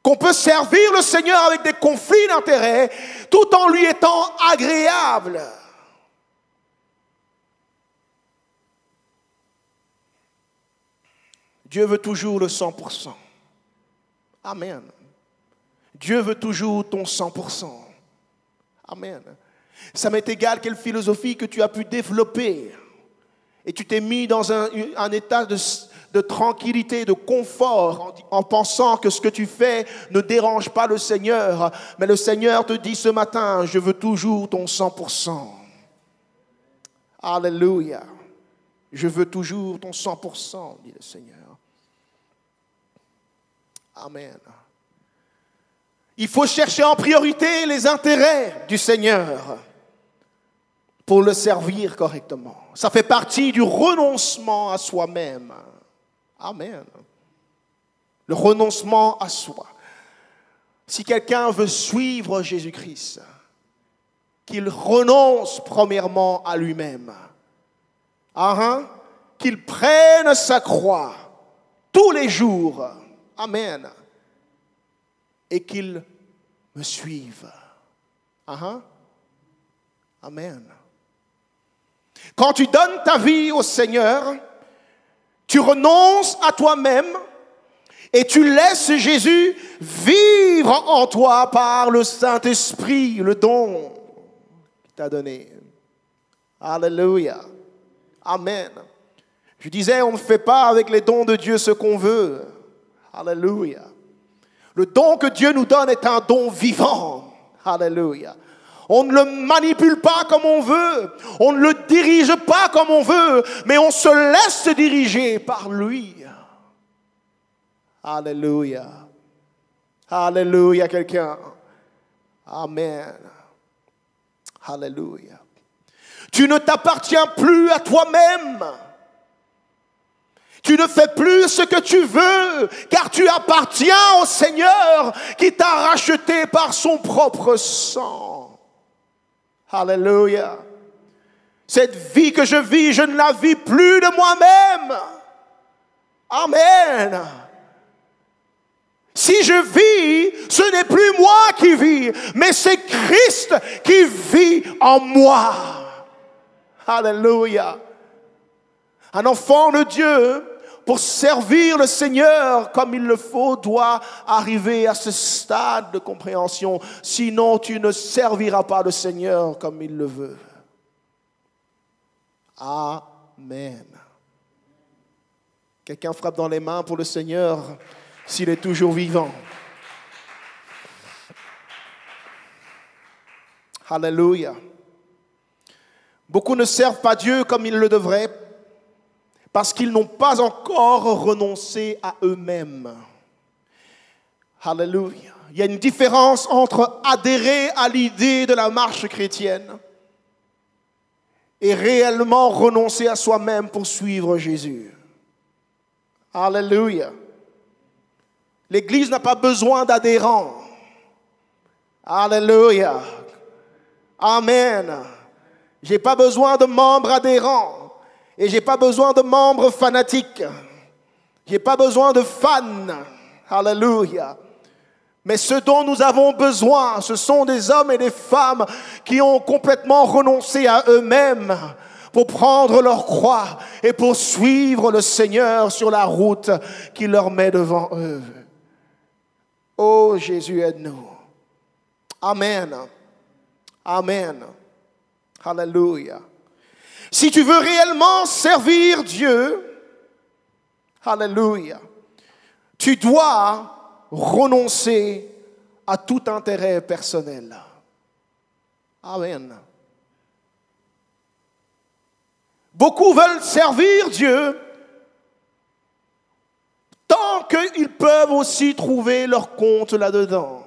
Qu'on peut servir le Seigneur avec des conflits d'intérêts tout en lui étant agréable. Dieu veut toujours le 100%. Amen. Dieu veut toujours ton 100%. Amen. Ça m'est égal quelle philosophie que tu as pu développer. Et tu t'es mis dans un état de tranquillité, de confort, en pensant que ce que tu fais ne dérange pas le Seigneur. Mais le Seigneur te dit ce matin, je veux toujours ton 100%. Alléluia. Je veux toujours ton 100%, dit le Seigneur. Amen. Il faut chercher en priorité les intérêts du Seigneur pour le servir correctement. Ça fait partie du renoncement à soi-même. Amen. Le renoncement à soi. Si quelqu'un veut suivre Jésus-Christ, qu'il renonce premièrement à lui-même. Qu'il prenne sa croix tous les jours. Amen. Et qu'il me suive. Amen. Quand tu donnes ta vie au Seigneur, tu renonces à toi-même et tu laisses Jésus vivre en toi par le Saint-Esprit, le don qu'il t'a donné. Alléluia. Amen. Je disais, on ne fait pas avec les dons de Dieu ce qu'on veut. Alléluia. Le don que Dieu nous donne est un don vivant. Alléluia. On ne le manipule pas comme on veut. On ne le dirige pas comme on veut. Mais on se laisse diriger par lui. Alléluia. Alléluia, quelqu'un. Amen. Alléluia. Tu ne t'appartiens plus à toi-même. Tu ne fais plus ce que tu veux, car tu appartiens au Seigneur qui t'a racheté par son propre sang. Alléluia. Cette vie que je vis, je ne la vis plus de moi-même. Amen. Si je vis, ce n'est plus moi qui vis, mais c'est Christ qui vit en moi. Alléluia. Un enfant de Dieu, pour servir le Seigneur comme il le faut, doit arriver à ce stade de compréhension. Sinon, tu ne serviras pas le Seigneur comme il le veut. Amen. Quelqu'un frappe dans les mains pour le Seigneur s'il est toujours vivant. Alléluia. Beaucoup ne servent pas Dieu comme ils le devraient parce qu'ils n'ont pas encore renoncé à eux-mêmes. Alléluia. Il y a une différence entre adhérer à l'idée de la marche chrétienne et réellement renoncer à soi-même pour suivre Jésus. Alléluia. L'Église n'a pas besoin d'adhérents. Alléluia. Amen. Je n'ai pas besoin de membres adhérents. Et je n'ai pas besoin de membres fanatiques. Je n'ai pas besoin de fans. Alléluia. Mais ce dont nous avons besoin, ce sont des hommes et des femmes qui ont complètement renoncé à eux-mêmes pour prendre leur croix et pour suivre le Seigneur sur la route qu'il leur met devant eux. Oh Jésus, aide-nous. Amen. Amen. Alléluia. Si tu veux réellement servir Dieu, alléluia, tu dois renoncer à tout intérêt personnel. Amen. Beaucoup veulent servir Dieu tant qu'ils peuvent aussi trouver leur compte là-dedans.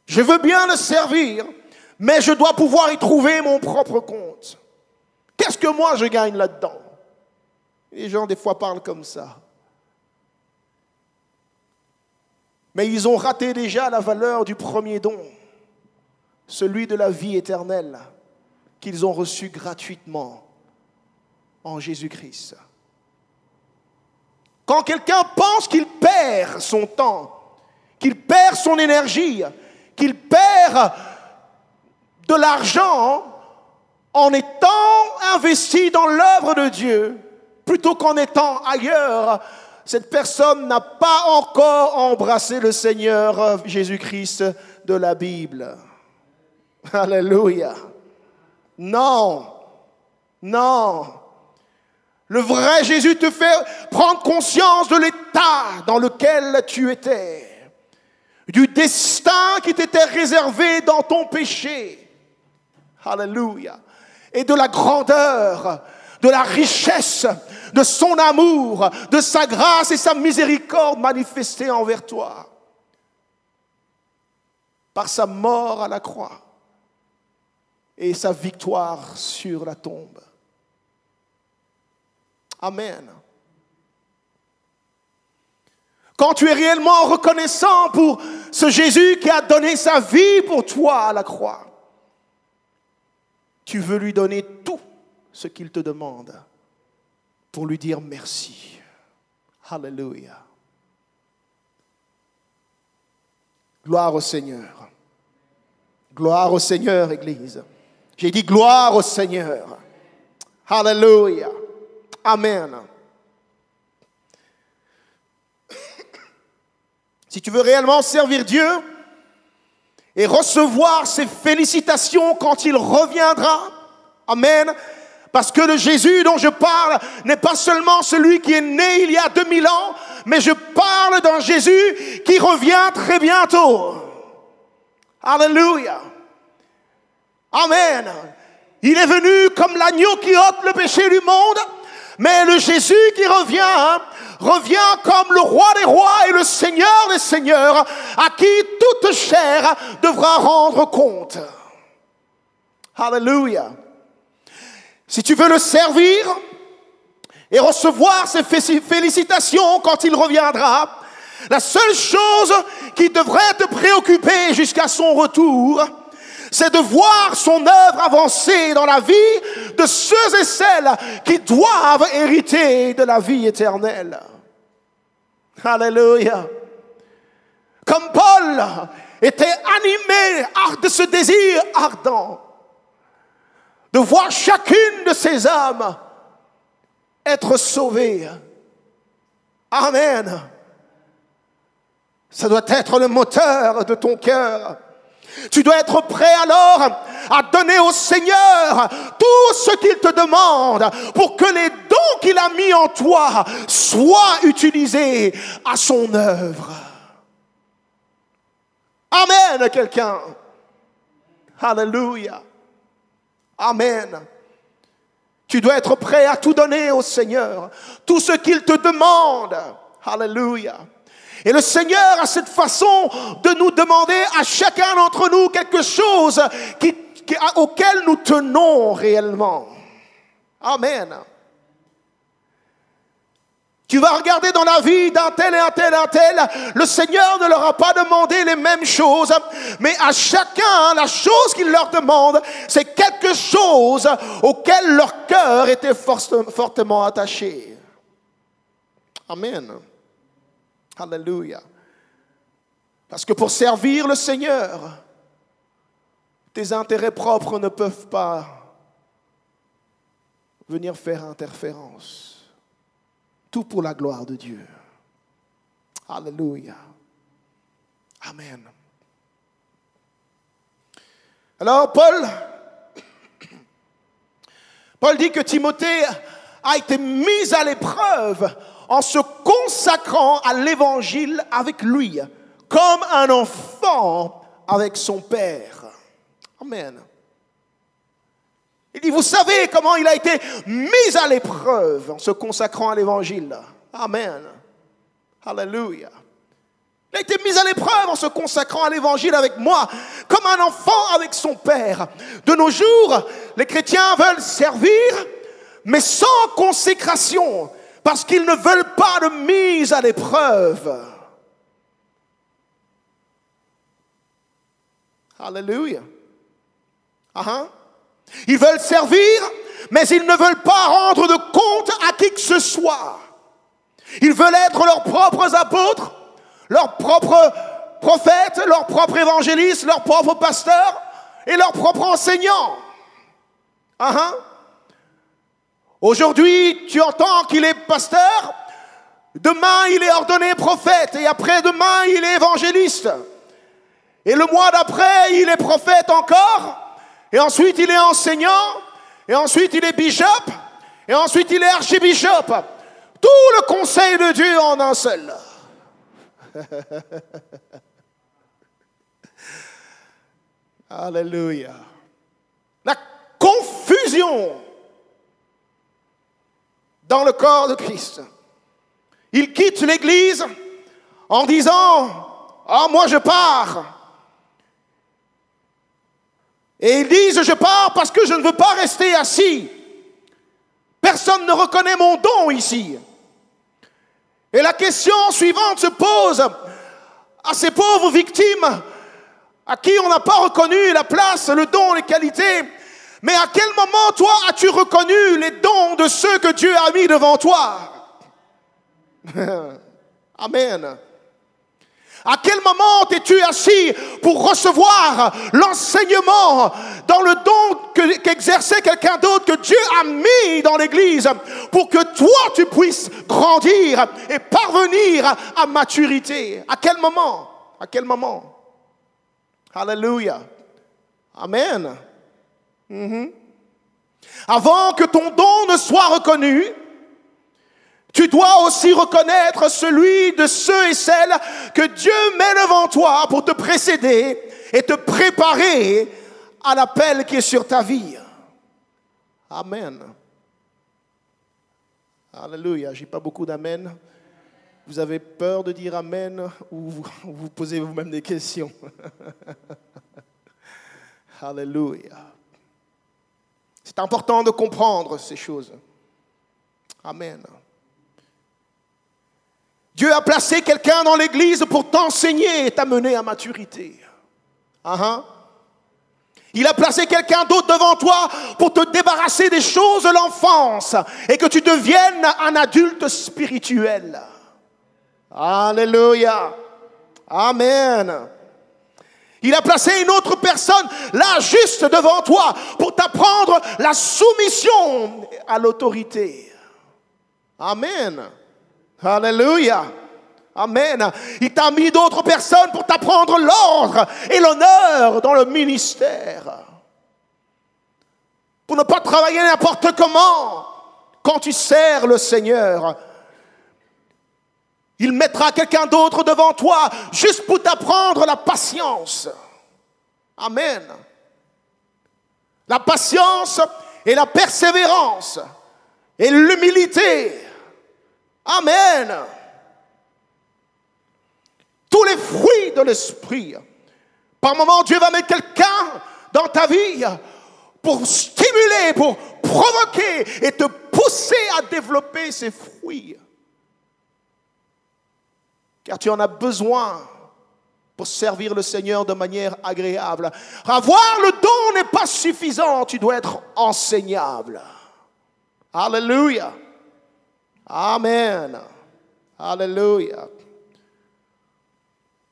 Je veux bien le servir, mais je dois pouvoir y trouver mon propre compte. Qu'est-ce que moi je gagne là-dedans? Les gens des fois parlent comme ça. Mais ils ont raté déjà la valeur du premier don, celui de la vie éternelle qu'ils ont reçu gratuitement en Jésus-Christ. Quand quelqu'un pense qu'il perd son temps, qu'il perd son énergie, qu'il perd de l'argent en étant investi dans l'œuvre de Dieu, plutôt qu'en étant ailleurs, cette personne n'a pas encore embrassé le Seigneur Jésus-Christ de la Bible. Alléluia. Non, non. Le vrai Jésus te fait prendre conscience de l'état dans lequel tu étais, du destin qui t'était réservé dans ton péché. Alléluia. Et de la grandeur, de la richesse, de son amour, de sa grâce et sa miséricorde manifestée envers toi. Par sa mort à la croix et sa victoire sur la tombe. Amen. Quand tu es réellement reconnaissant pour ce Jésus qui a donné sa vie pour toi à la croix, tu veux lui donner tout ce qu'il te demande pour lui dire merci. Alléluia. Gloire au Seigneur. Gloire au Seigneur, Église. J'ai dit gloire au Seigneur. Alléluia. Amen. Si tu veux réellement servir Dieu et recevoir ses félicitations quand il reviendra, amen, parce que le Jésus dont je parle n'est pas seulement celui qui est né il y a 2000 ans, mais je parle d'un Jésus qui revient très bientôt. Alléluia. Amen. Il est venu comme l'agneau qui ôte le péché du monde, mais le Jésus qui revient, revient comme le roi des rois et le Seigneur des seigneurs, à qui toute chair devra rendre compte. Alléluia. Si tu veux le servir et recevoir ses félicitations quand il reviendra, la seule chose qui devrait te préoccuper jusqu'à son retour, c'est de voir son œuvre avancer dans la vie de ceux et celles qui doivent hériter de la vie éternelle. Alléluia. Comme Paul était animé de ce désir ardent de voir chacune de ces âmes être sauvée. Amen. Ça doit être le moteur de ton cœur. Tu dois être prêt alors à donner au Seigneur tout ce qu'il te demande pour que les dons qu'il a mis en toi soient utilisés à son œuvre. Amen, quelqu'un. Alléluia. Amen. Tu dois être prêt à tout donner au Seigneur, tout ce qu'il te demande. Alléluia. Et le Seigneur a cette façon de nous demander à chacun d'entre nous quelque chose auquel nous tenons réellement. Amen. Tu vas regarder dans la vie d'un tel et un tel et un tel, le Seigneur ne leur a pas demandé les mêmes choses, mais à chacun, la chose qu'il leur demande, c'est quelque chose auquel leur cœur était fortement attaché. Amen. Alléluia. Parce que pour servir le Seigneur, tes intérêts propres ne peuvent pas venir faire interférence. Tout pour la gloire de Dieu. Alléluia. Amen. Alors Paul dit que Timothée a été mis à l'épreuve en se consacrant à l'évangile avec lui, comme un enfant avec son père. Amen. Il dit, vous savez comment il a été mis à l'épreuve en se consacrant à l'évangile. Amen. Alléluia. Il a été mis à l'épreuve en se consacrant à l'évangile avec moi, comme un enfant avec son père. De nos jours, les chrétiens veulent servir, mais sans consécration, parce qu'ils ne veulent pas de mise à l'épreuve. Alléluia. Ils veulent servir, mais ils ne veulent pas rendre de compte à qui que ce soit. Ils veulent être leurs propres apôtres, leurs propres prophètes, leurs propres évangélistes, leurs propres pasteurs et leurs propres enseignants. Aujourd'hui, tu entends qu'il est pasteur, demain il est ordonné prophète, et après-demain il est évangéliste. Et le mois d'après, il est prophète encore, et ensuite il est enseignant, et ensuite il est bishop, et ensuite il est archibishop. Tout le conseil de Dieu en un seul. Alléluia. La confusion dans le corps de Christ. Il quitte l'église en disant « Ah, moi je pars ». Et ils disent « Je pars parce que je ne veux pas rester assis. Personne ne reconnaît mon don ici. » Et la question suivante se pose à ces pauvres victimes à qui on n'a pas reconnu la place, le don, les qualités. Mais à quel moment, toi, as-tu reconnu les dons de ceux que Dieu a mis devant toi? Amen. À quel moment t'es-tu assis pour recevoir l'enseignement dans le don qu'exerçait quelqu'un d'autre que Dieu a mis dans l'église pour que toi tu puisses grandir et parvenir à maturité? À quel moment? À quel moment? Alléluia. Amen. Avant que ton don ne soit reconnu, tu dois aussi reconnaître celui de ceux et celles que Dieu met devant toi pour te précéder et te préparer à l'appel qui est sur ta vie. Amen. Alléluia. Je n'ai pas beaucoup d'amen. Vous avez peur de dire amen ou vous posez vous-même des questions? Alléluia. C'est important de comprendre ces choses. Amen. Dieu a placé quelqu'un dans l'église pour t'enseigner et t'amener à maturité. Il a placé quelqu'un d'autre devant toi pour te débarrasser des choses de l'enfance et que tu deviennes un adulte spirituel. Alléluia. Amen. Il a placé une autre personne là juste devant toi pour t'apprendre la soumission à l'autorité. Amen. Alléluia. Amen. Il t'a mis d'autres personnes pour t'apprendre l'ordre et l'honneur dans le ministère. Pour ne pas travailler n'importe comment quand tu sers le Seigneur. Il mettra quelqu'un d'autre devant toi juste pour t'apprendre la patience. Amen. La patience et la persévérance et l'humilité. Amen. Tous les fruits de l'esprit. Par moments, Dieu va mettre quelqu'un dans ta vie pour stimuler, pour provoquer et te pousser à développer ces fruits. Car tu en as besoin pour servir le Seigneur de manière agréable. Avoir le don n'est pas suffisant, tu dois être enseignable. Alléluia. Amen. Alléluia.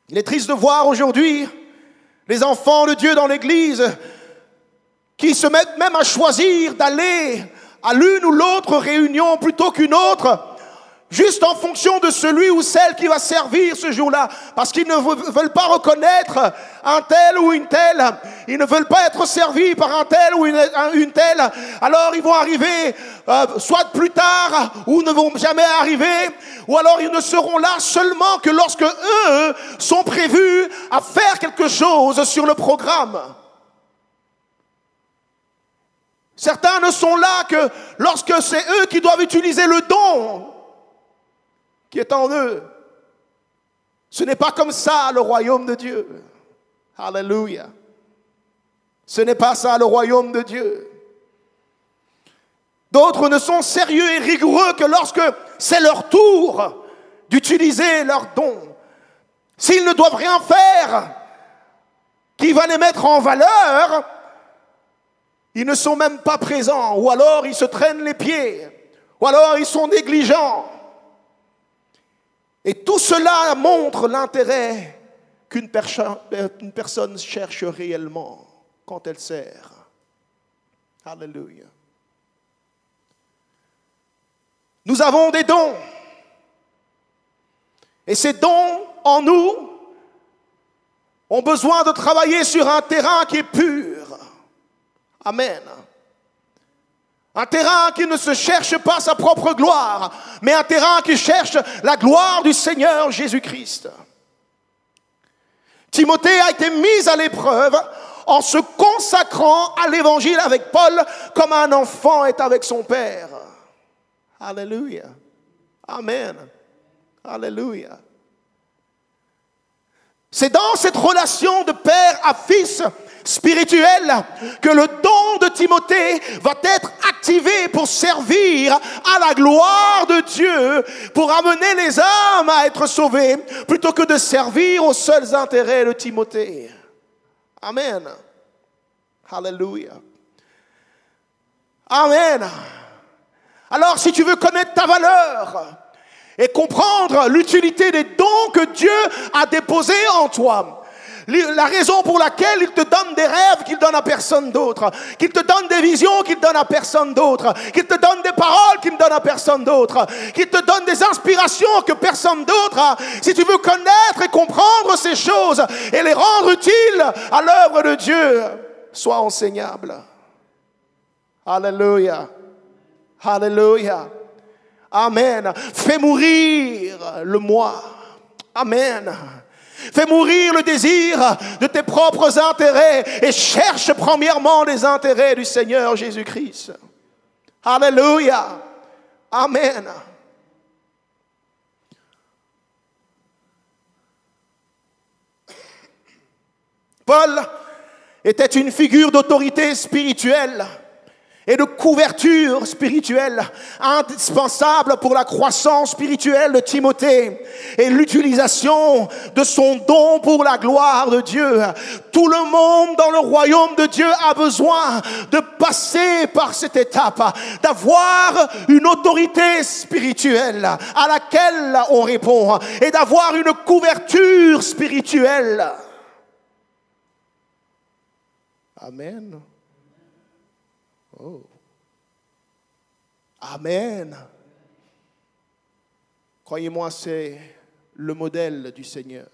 Il est triste de voir aujourd'hui les enfants de Dieu dans l'église qui se mettent même à choisir d'aller à l'une ou l'autre réunion plutôt qu'une autre, juste en fonction de celui ou celle qui va servir ce jour-là, parce qu'ils ne veulent pas reconnaître un tel ou une telle, ils ne veulent pas être servis par un tel ou une telle, alors ils vont arriver soit plus tard ou ne vont jamais arriver, ou alors ils ne seront là seulement que lorsque eux sont prévus à faire quelque chose sur le programme. Certains ne sont là que lorsque c'est eux qui doivent utiliser le don qui est en eux. Ce n'est pas comme ça le royaume de Dieu. Alléluia. Ce n'est pas ça le royaume de Dieu. D'autres ne sont sérieux et rigoureux que lorsque c'est leur tour d'utiliser leurs dons. S'ils ne doivent rien faire qui va les mettre en valeur, ils ne sont même pas présents, ou alors ils se traînent les pieds, ou alors ils sont négligents. Et tout cela montre l'intérêt qu'une personne cherche réellement quand elle sert. Alléluia. Nous avons des dons. Et ces dons en nous ont besoin de travailler sur un terrain qui est pur. Amen. Un terrain qui ne se cherche pas sa propre gloire, mais un terrain qui cherche la gloire du Seigneur Jésus-Christ. Timothée a été mis à l'épreuve en se consacrant à l'évangile avec Paul comme un enfant est avec son père. Alléluia. Amen. Alléluia. C'est dans cette relation de père à fils spirituel que le don de Timothée va être activé pour servir à la gloire de Dieu, pour amener les âmes à être sauvées, plutôt que de servir aux seuls intérêts de Timothée. Amen. Alléluia. Amen. Alors, si tu veux connaître ta valeur et comprendre l'utilité des dons que Dieu a déposés en toi, la raison pour laquelle il te donne des rêves qu'il donne à personne d'autre, qu'il te donne des visions qu'il donne à personne d'autre, qu'il te donne des paroles qu'il ne donne à personne d'autre, qu'il te donne des inspirations que personne d'autre a. Si tu veux connaître et comprendre ces choses et les rendre utiles à l'œuvre de Dieu, sois enseignable. Alléluia. Alléluia. Amen. Fais mourir le moi. Amen. Fais mourir le désir de tes propres intérêts et cherche premièrement les intérêts du Seigneur Jésus-Christ. Alléluia. Amen. Paul était une figure d'autorité spirituelle et de couverture spirituelle indispensable pour la croissance spirituelle de Timothée et l'utilisation de son don pour la gloire de Dieu. Tout le monde dans le royaume de Dieu a besoin de passer par cette étape, d'avoir une autorité spirituelle à laquelle on répond et d'avoir une couverture spirituelle. Amen. Oh. Amen. Croyez-moi, c'est le modèle du Seigneur.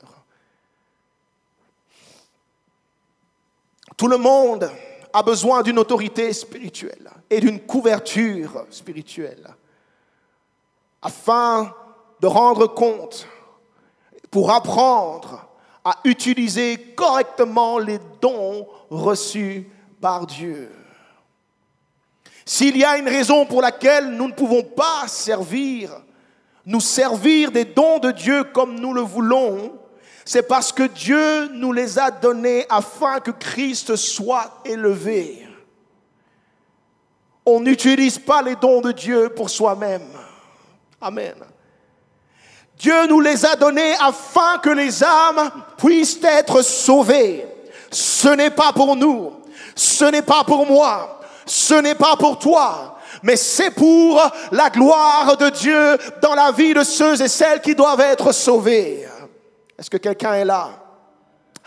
Tout le monde a besoin d'une autorité spirituelle et d'une couverture spirituelle afin de rendre compte, pour apprendre à utiliser correctement les dons reçus par Dieu. S'il y a une raison pour laquelle nous ne pouvons pas nous servir des dons de Dieu comme nous le voulons, c'est parce que Dieu nous les a donnés afin que Christ soit élevé. On n'utilise pas les dons de Dieu pour soi-même. Amen. Dieu nous les a donnés afin que les âmes puissent être sauvées. Ce n'est pas pour nous, ce n'est pas pour moi, ce n'est pas pour toi, mais c'est pour la gloire de Dieu dans la vie de ceux et celles qui doivent être sauvés. Est-ce que quelqu'un est là?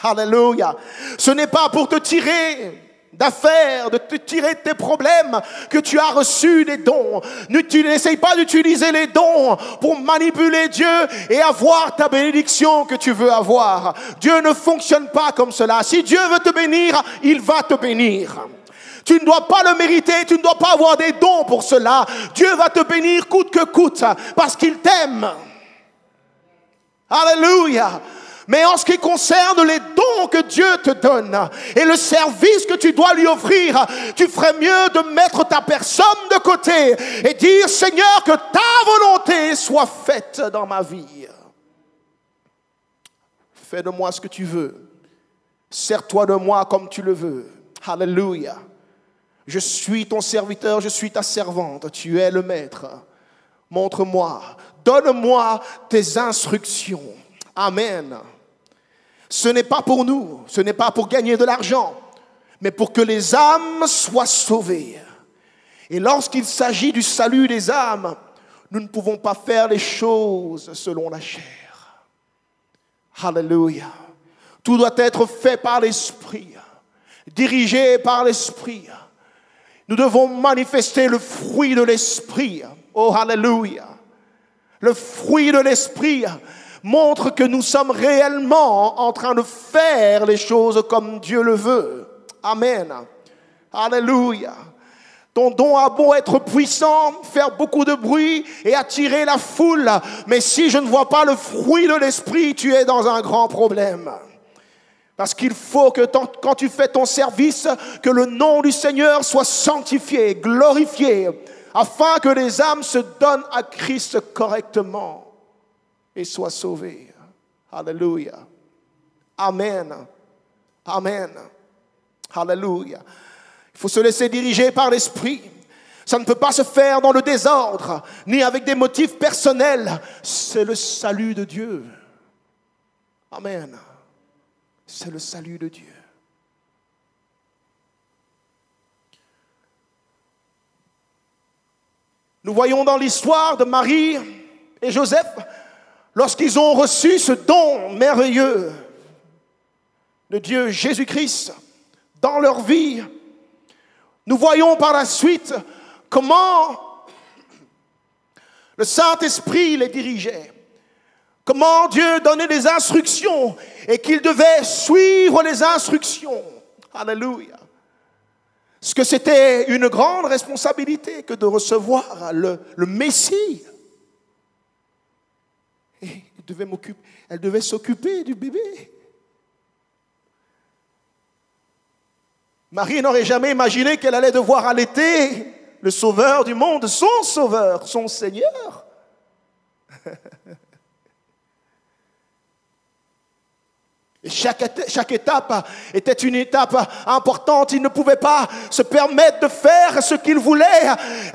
Alléluia. Ce n'est pas pour te tirer d'affaires, de te tirer de tes problèmes que tu as reçu des dons. N'essaye pas d'utiliser les dons pour manipuler Dieu et avoir ta bénédiction que tu veux avoir. Dieu ne fonctionne pas comme cela. Si Dieu veut te bénir, il va te bénir. Tu ne dois pas le mériter, tu ne dois pas avoir des dons pour cela. Dieu va te bénir coûte que coûte parce qu'il t'aime. Alléluia. Mais en ce qui concerne les dons que Dieu te donne et le service que tu dois lui offrir, tu ferais mieux de mettre ta personne de côté et dire: Seigneur, que ta volonté soit faite dans ma vie. Fais de moi ce que tu veux. Sers-toi de moi comme tu le veux. Alléluia. Je suis ton serviteur, je suis ta servante. Tu es le maître. Montre-moi, donne-moi tes instructions. Amen. Ce n'est pas pour nous, ce n'est pas pour gagner de l'argent, mais pour que les âmes soient sauvées. Et lorsqu'il s'agit du salut des âmes, nous ne pouvons pas faire les choses selon la chair. Alléluia. Tout doit être fait par l'Esprit, dirigé par l'Esprit. Nous devons manifester le fruit de l'Esprit. Oh, alléluia. Le fruit de l'Esprit montre que nous sommes réellement en train de faire les choses comme Dieu le veut. Amen. Alléluia. Ton don a beau être puissant, faire beaucoup de bruit et attirer la foule, mais si je ne vois pas le fruit de l'Esprit, tu es dans un grand problème. Parce qu'il faut que quand tu fais ton service, que le nom du Seigneur soit sanctifié, glorifié, afin que les âmes se donnent à Christ correctement et soient sauvées. Alléluia. Amen. Amen. Alléluia. Il faut se laisser diriger par l'Esprit. Ça ne peut pas se faire dans le désordre, ni avec des motifs personnels. C'est le salut de Dieu. Amen. C'est le salut de Dieu. Nous voyons dans l'histoire de Marie et Joseph, lorsqu'ils ont reçu ce don merveilleux de Dieu Jésus-Christ dans leur vie, nous voyons par la suite comment le Saint-Esprit les dirigeait. Comment Dieu donnait des instructions et qu'ils devaient suivre les instructions. Alléluia. Parce que c'était une grande responsabilité que de recevoir le Messie. Et elle devait s'occuper du bébé. Marie n'aurait jamais imaginé qu'elle allait devoir allaiter le Sauveur du monde, son Sauveur, son Seigneur. Et chaque étape était une étape importante. Il ne pouvait pas se permettre de faire ce qu'il voulait.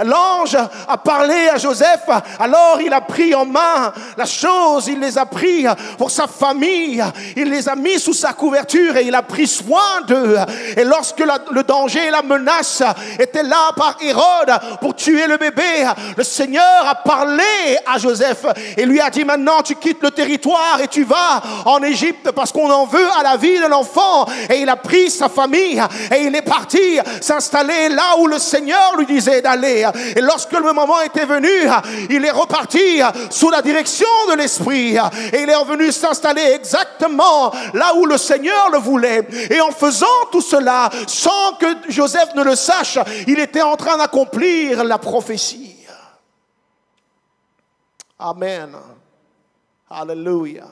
L'ange a parlé à Joseph. Alors il a pris en main la chose. Il les a pris pour sa famille. Il les a mis sous sa couverture et il a pris soin d'eux. Et lorsque le danger et la menace étaient là par Hérode pour tuer le bébé, le Seigneur a parlé à Joseph et lui a dit: maintenant tu quittes le territoire et tu vas en Égypte parce qu'on en veut à la vie de l'enfant. Et il a pris sa famille et il est parti s'installer là où le Seigneur lui disait d'aller. Et lorsque le moment était venu, il est reparti sous la direction de l'Esprit et il est revenu s'installer exactement là où le Seigneur le voulait. Et en faisant tout cela, sans que Joseph ne le sache, il était en train d'accomplir la prophétie. Amen. Alléluia.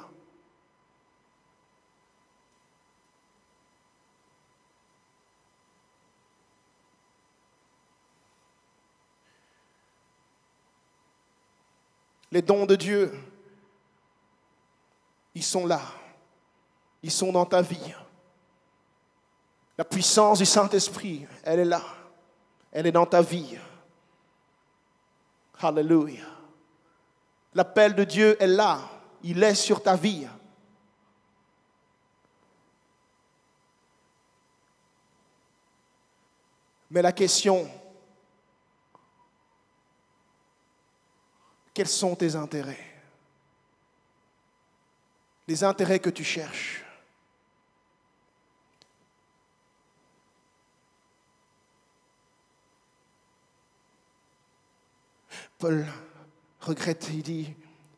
Les dons de Dieu, ils sont là. Ils sont dans ta vie. La puissance du Saint-Esprit, elle est là. Elle est dans ta vie. Alléluia. L'appel de Dieu est là. Il est sur ta vie. Mais la question, quels sont tes intérêts? Les intérêts que tu cherches. Paul regrette, il dit: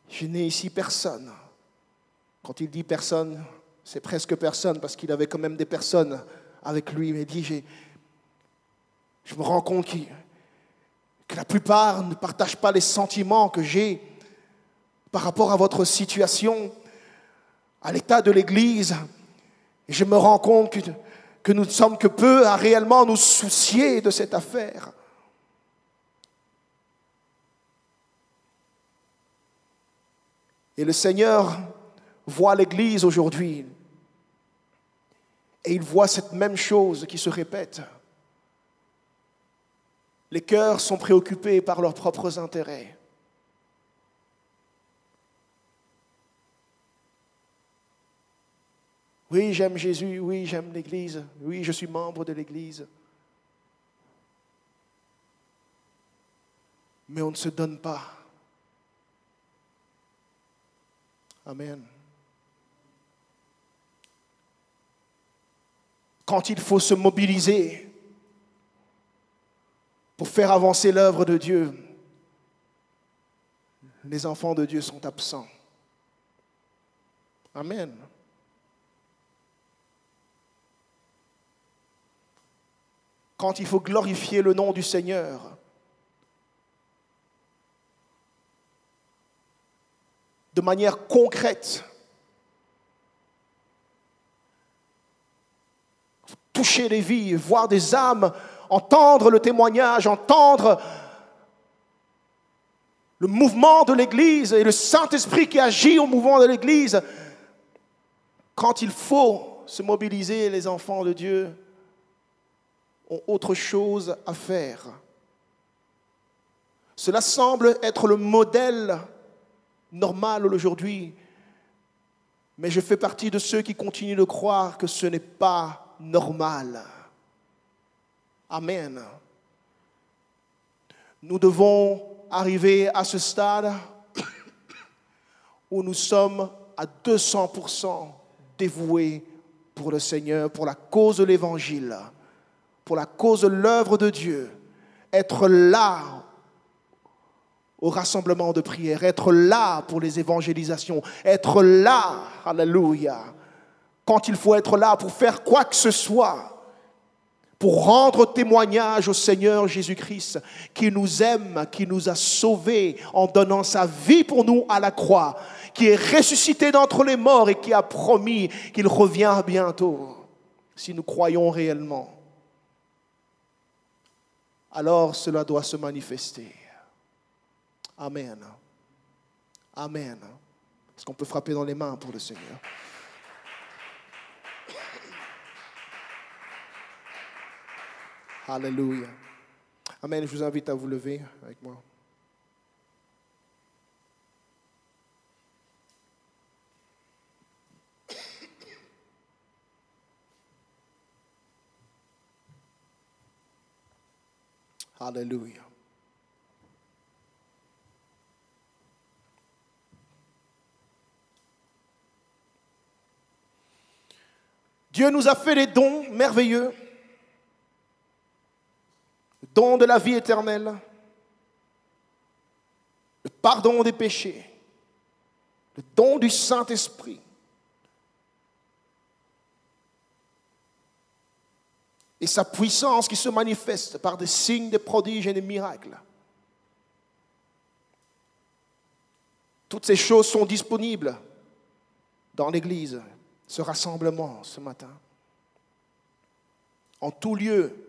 je n'ai ici personne. Quand il dit personne, c'est presque personne, parce qu'il avait quand même des personnes avec lui. Mais il dit, je me rends compte que la plupart ne partagent pas les sentiments que j'ai par rapport à votre situation, à l'état de l'Église. Et je me rends compte que nous ne sommes que peu à réellement nous soucier de cette affaire. Et le Seigneur voit l'Église aujourd'hui et il voit cette même chose qui se répète. Les cœurs sont préoccupés par leurs propres intérêts. Oui, j'aime Jésus, oui, j'aime l'Église, oui, je suis membre de l'Église. Mais on ne se donne pas. Amen. Quand il faut se mobiliser pour faire avancer l'œuvre de Dieu, les enfants de Dieu sont absents. Amen. Quand il faut glorifier le nom du Seigneur, de manière concrète, toucher les vies, voir des âmes, entendre le témoignage, entendre le mouvement de l'Église et le Saint-Esprit qui agit au mouvement de l'Église. Quand il faut se mobiliser, les enfants de Dieu ont autre chose à faire. Cela semble être le modèle normal aujourd'hui, mais je fais partie de ceux qui continuent de croire que ce n'est pas normal. Amen. Nous devons arriver à ce stade où nous sommes à 200% dévoués pour le Seigneur, pour la cause de l'Évangile, pour la cause de l'œuvre de Dieu, être là au rassemblement de prière, être là pour les évangélisations, être là, alléluia, quand il faut être là pour faire quoi que ce soit, pour rendre témoignage au Seigneur Jésus-Christ, qui nous aime, qui nous a sauvés en donnant sa vie pour nous à la croix, qui est ressuscité d'entre les morts et qui a promis qu'il revient bientôt, si nous croyons réellement. Alors cela doit se manifester. Amen. Amen. Est-ce qu'on peut frapper dans les mains pour le Seigneur? Alléluia. Amen. Je vous invite à vous lever avec moi. Alléluia. Dieu nous a fait des dons merveilleux. Le don de la vie éternelle, le pardon des péchés, le don du Saint-Esprit. Et sa puissance qui se manifeste par des signes, des prodiges et des miracles. Toutes ces choses sont disponibles dans l'Église, ce rassemblement ce matin. En tout lieu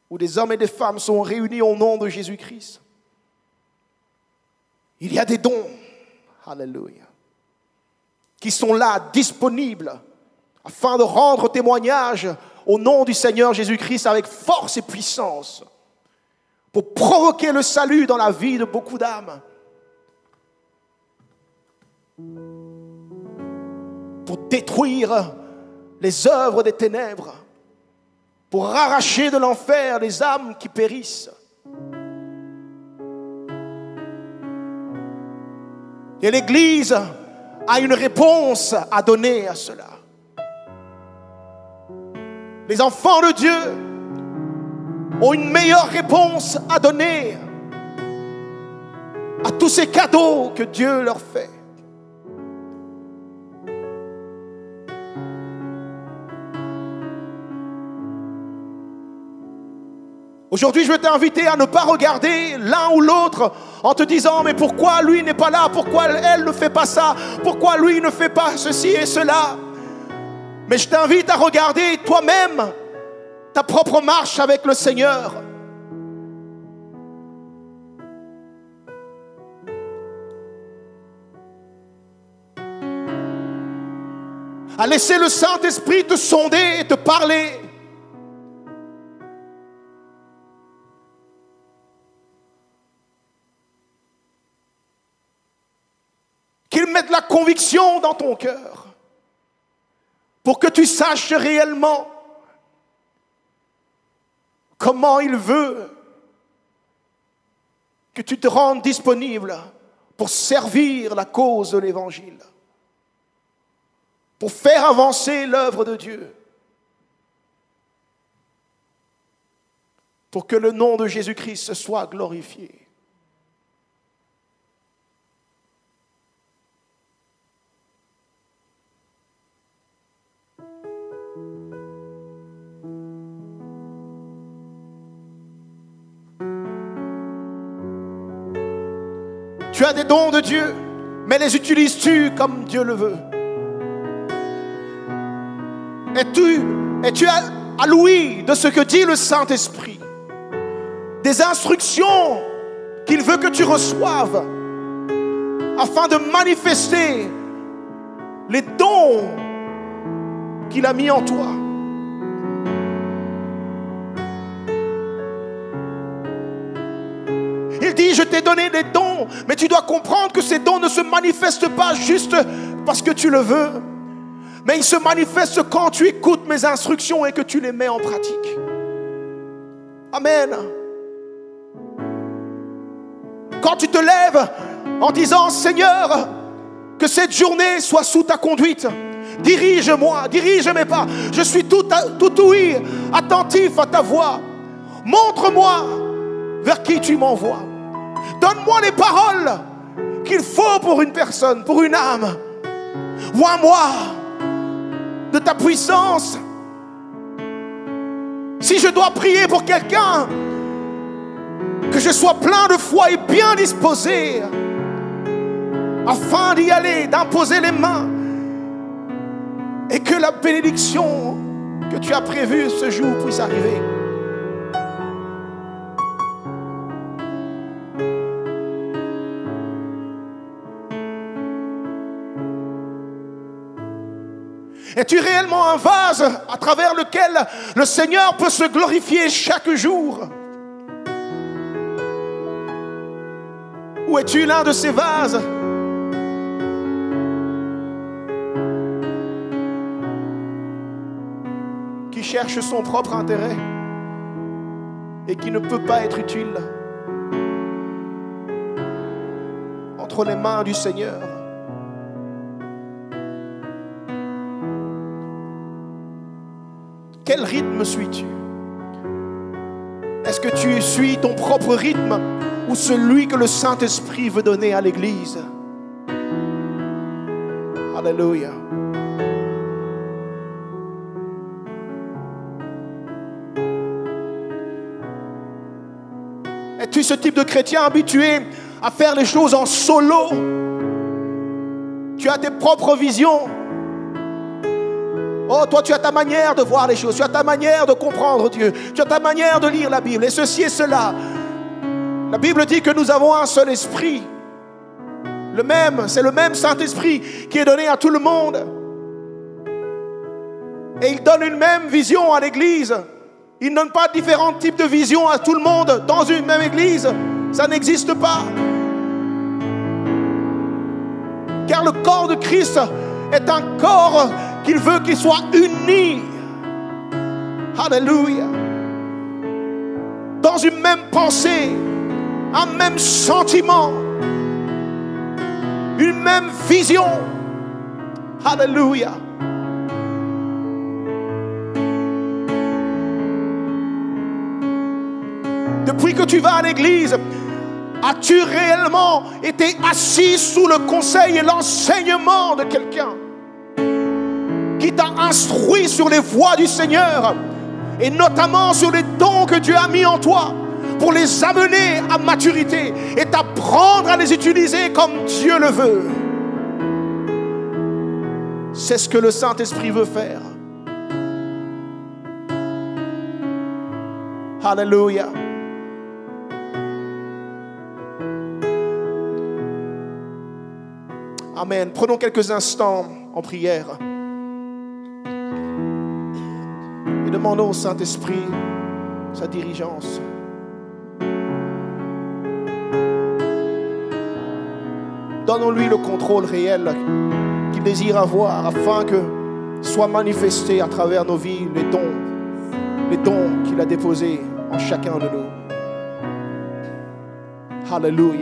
où des hommes et des femmes sont réunis au nom de Jésus-Christ. Il y a des dons, alléluia, qui sont là, disponibles, afin de rendre témoignage au nom du Seigneur Jésus-Christ avec force et puissance, pour provoquer le salut dans la vie de beaucoup d'âmes, pour détruire les œuvres des ténèbres, pour arracher de l'enfer les âmes qui périssent. Et l'Église a une réponse à donner à cela. Les enfants de Dieu ont une meilleure réponse à donner à tous ces cadeaux que Dieu leur fait. Aujourd'hui, je veux t'inviter à ne pas regarder l'un ou l'autre en te disant « Mais pourquoi lui n'est pas là? Pourquoi elle ne fait pas ça? Pourquoi lui ne fait pas ceci et cela ?» Mais je t'invite à regarder toi-même ta propre marche avec le Seigneur. À laisser le Saint-Esprit te sonder et te parler. Qu'il mette la conviction dans ton cœur pour que tu saches réellement comment il veut que tu te rendes disponible pour servir la cause de l'Évangile, pour faire avancer l'œuvre de Dieu, pour que le nom de Jésus-Christ soit glorifié. Tu as des dons de Dieu, mais les utilises-tu comme Dieu le veut? Es-tu à l'ouïe de ce que dit le Saint-Esprit? Des instructions qu'il veut que tu reçoives afin de manifester les dons qu'il a mis en toi. Il dit, je t'ai donné des dons, mais tu dois comprendre que ces dons ne se manifestent pas juste parce que tu le veux, mais ils se manifestent quand tu écoutes mes instructions et que tu les mets en pratique. Amen. Quand tu te lèves en disant, Seigneur, que cette journée soit sous ta conduite, dirige-moi, dirige mes pas, je suis tout ouïe, attentif à ta voix, montre-moi vers qui tu m'envoies. Donne-moi les paroles qu'il faut pour une personne, pour une âme. Vois-moi de ta puissance. Si je dois prier pour quelqu'un, que je sois plein de foi et bien disposé afin d'y aller, d'imposer les mains et que la bénédiction que tu as prévue ce jour puisse arriver. Et Es-tu réellement un vase à travers lequel le Seigneur peut se glorifier chaque jour? Ou es-tu l'un de ces vases qui cherche son propre intérêt et qui ne peut pas être utile entre les mains du Seigneur? Quel rythme suis-tu? Est-ce que tu suis ton propre rythme ou celui que le Saint-Esprit veut donner à l'Église? Alléluia. Es-tu ce type de chrétien habitué à faire les choses en solo? Tu as tes propres visions. Oh, toi, tu as ta manière de voir les choses, tu as ta manière de comprendre Dieu, tu as ta manière de lire la Bible, et ceci et cela. La Bible dit que nous avons un seul esprit. Le même, c'est le même Saint-Esprit qui est donné à tout le monde. Et il donne une même vision à l'Église. Il ne donne pas différents types de visions à tout le monde dans une même Église. Ça n'existe pas. Car le corps de Christ est un corps qu'il veut qu'il soit uni. Alléluia. Dans une même pensée, un même sentiment, une même vision. Alléluia. Depuis que tu vas à l'église, as-tu réellement été assis sous le conseil et l'enseignement de quelqu'un qui t'a instruit sur les voies du Seigneur et notamment sur les dons que Dieu a mis en toi pour les amener à maturité et t'apprendre à les utiliser comme Dieu le veut? C'est ce que le Saint-Esprit veut faire. Alléluia. Amen. Prenons quelques instants en prière et demandons au Saint-Esprit sa dirigeance. Donnons-lui le contrôle réel qu'il désire avoir afin que soient manifestés à travers nos vies les dons qu'il a déposés en chacun de nous. Alléluia.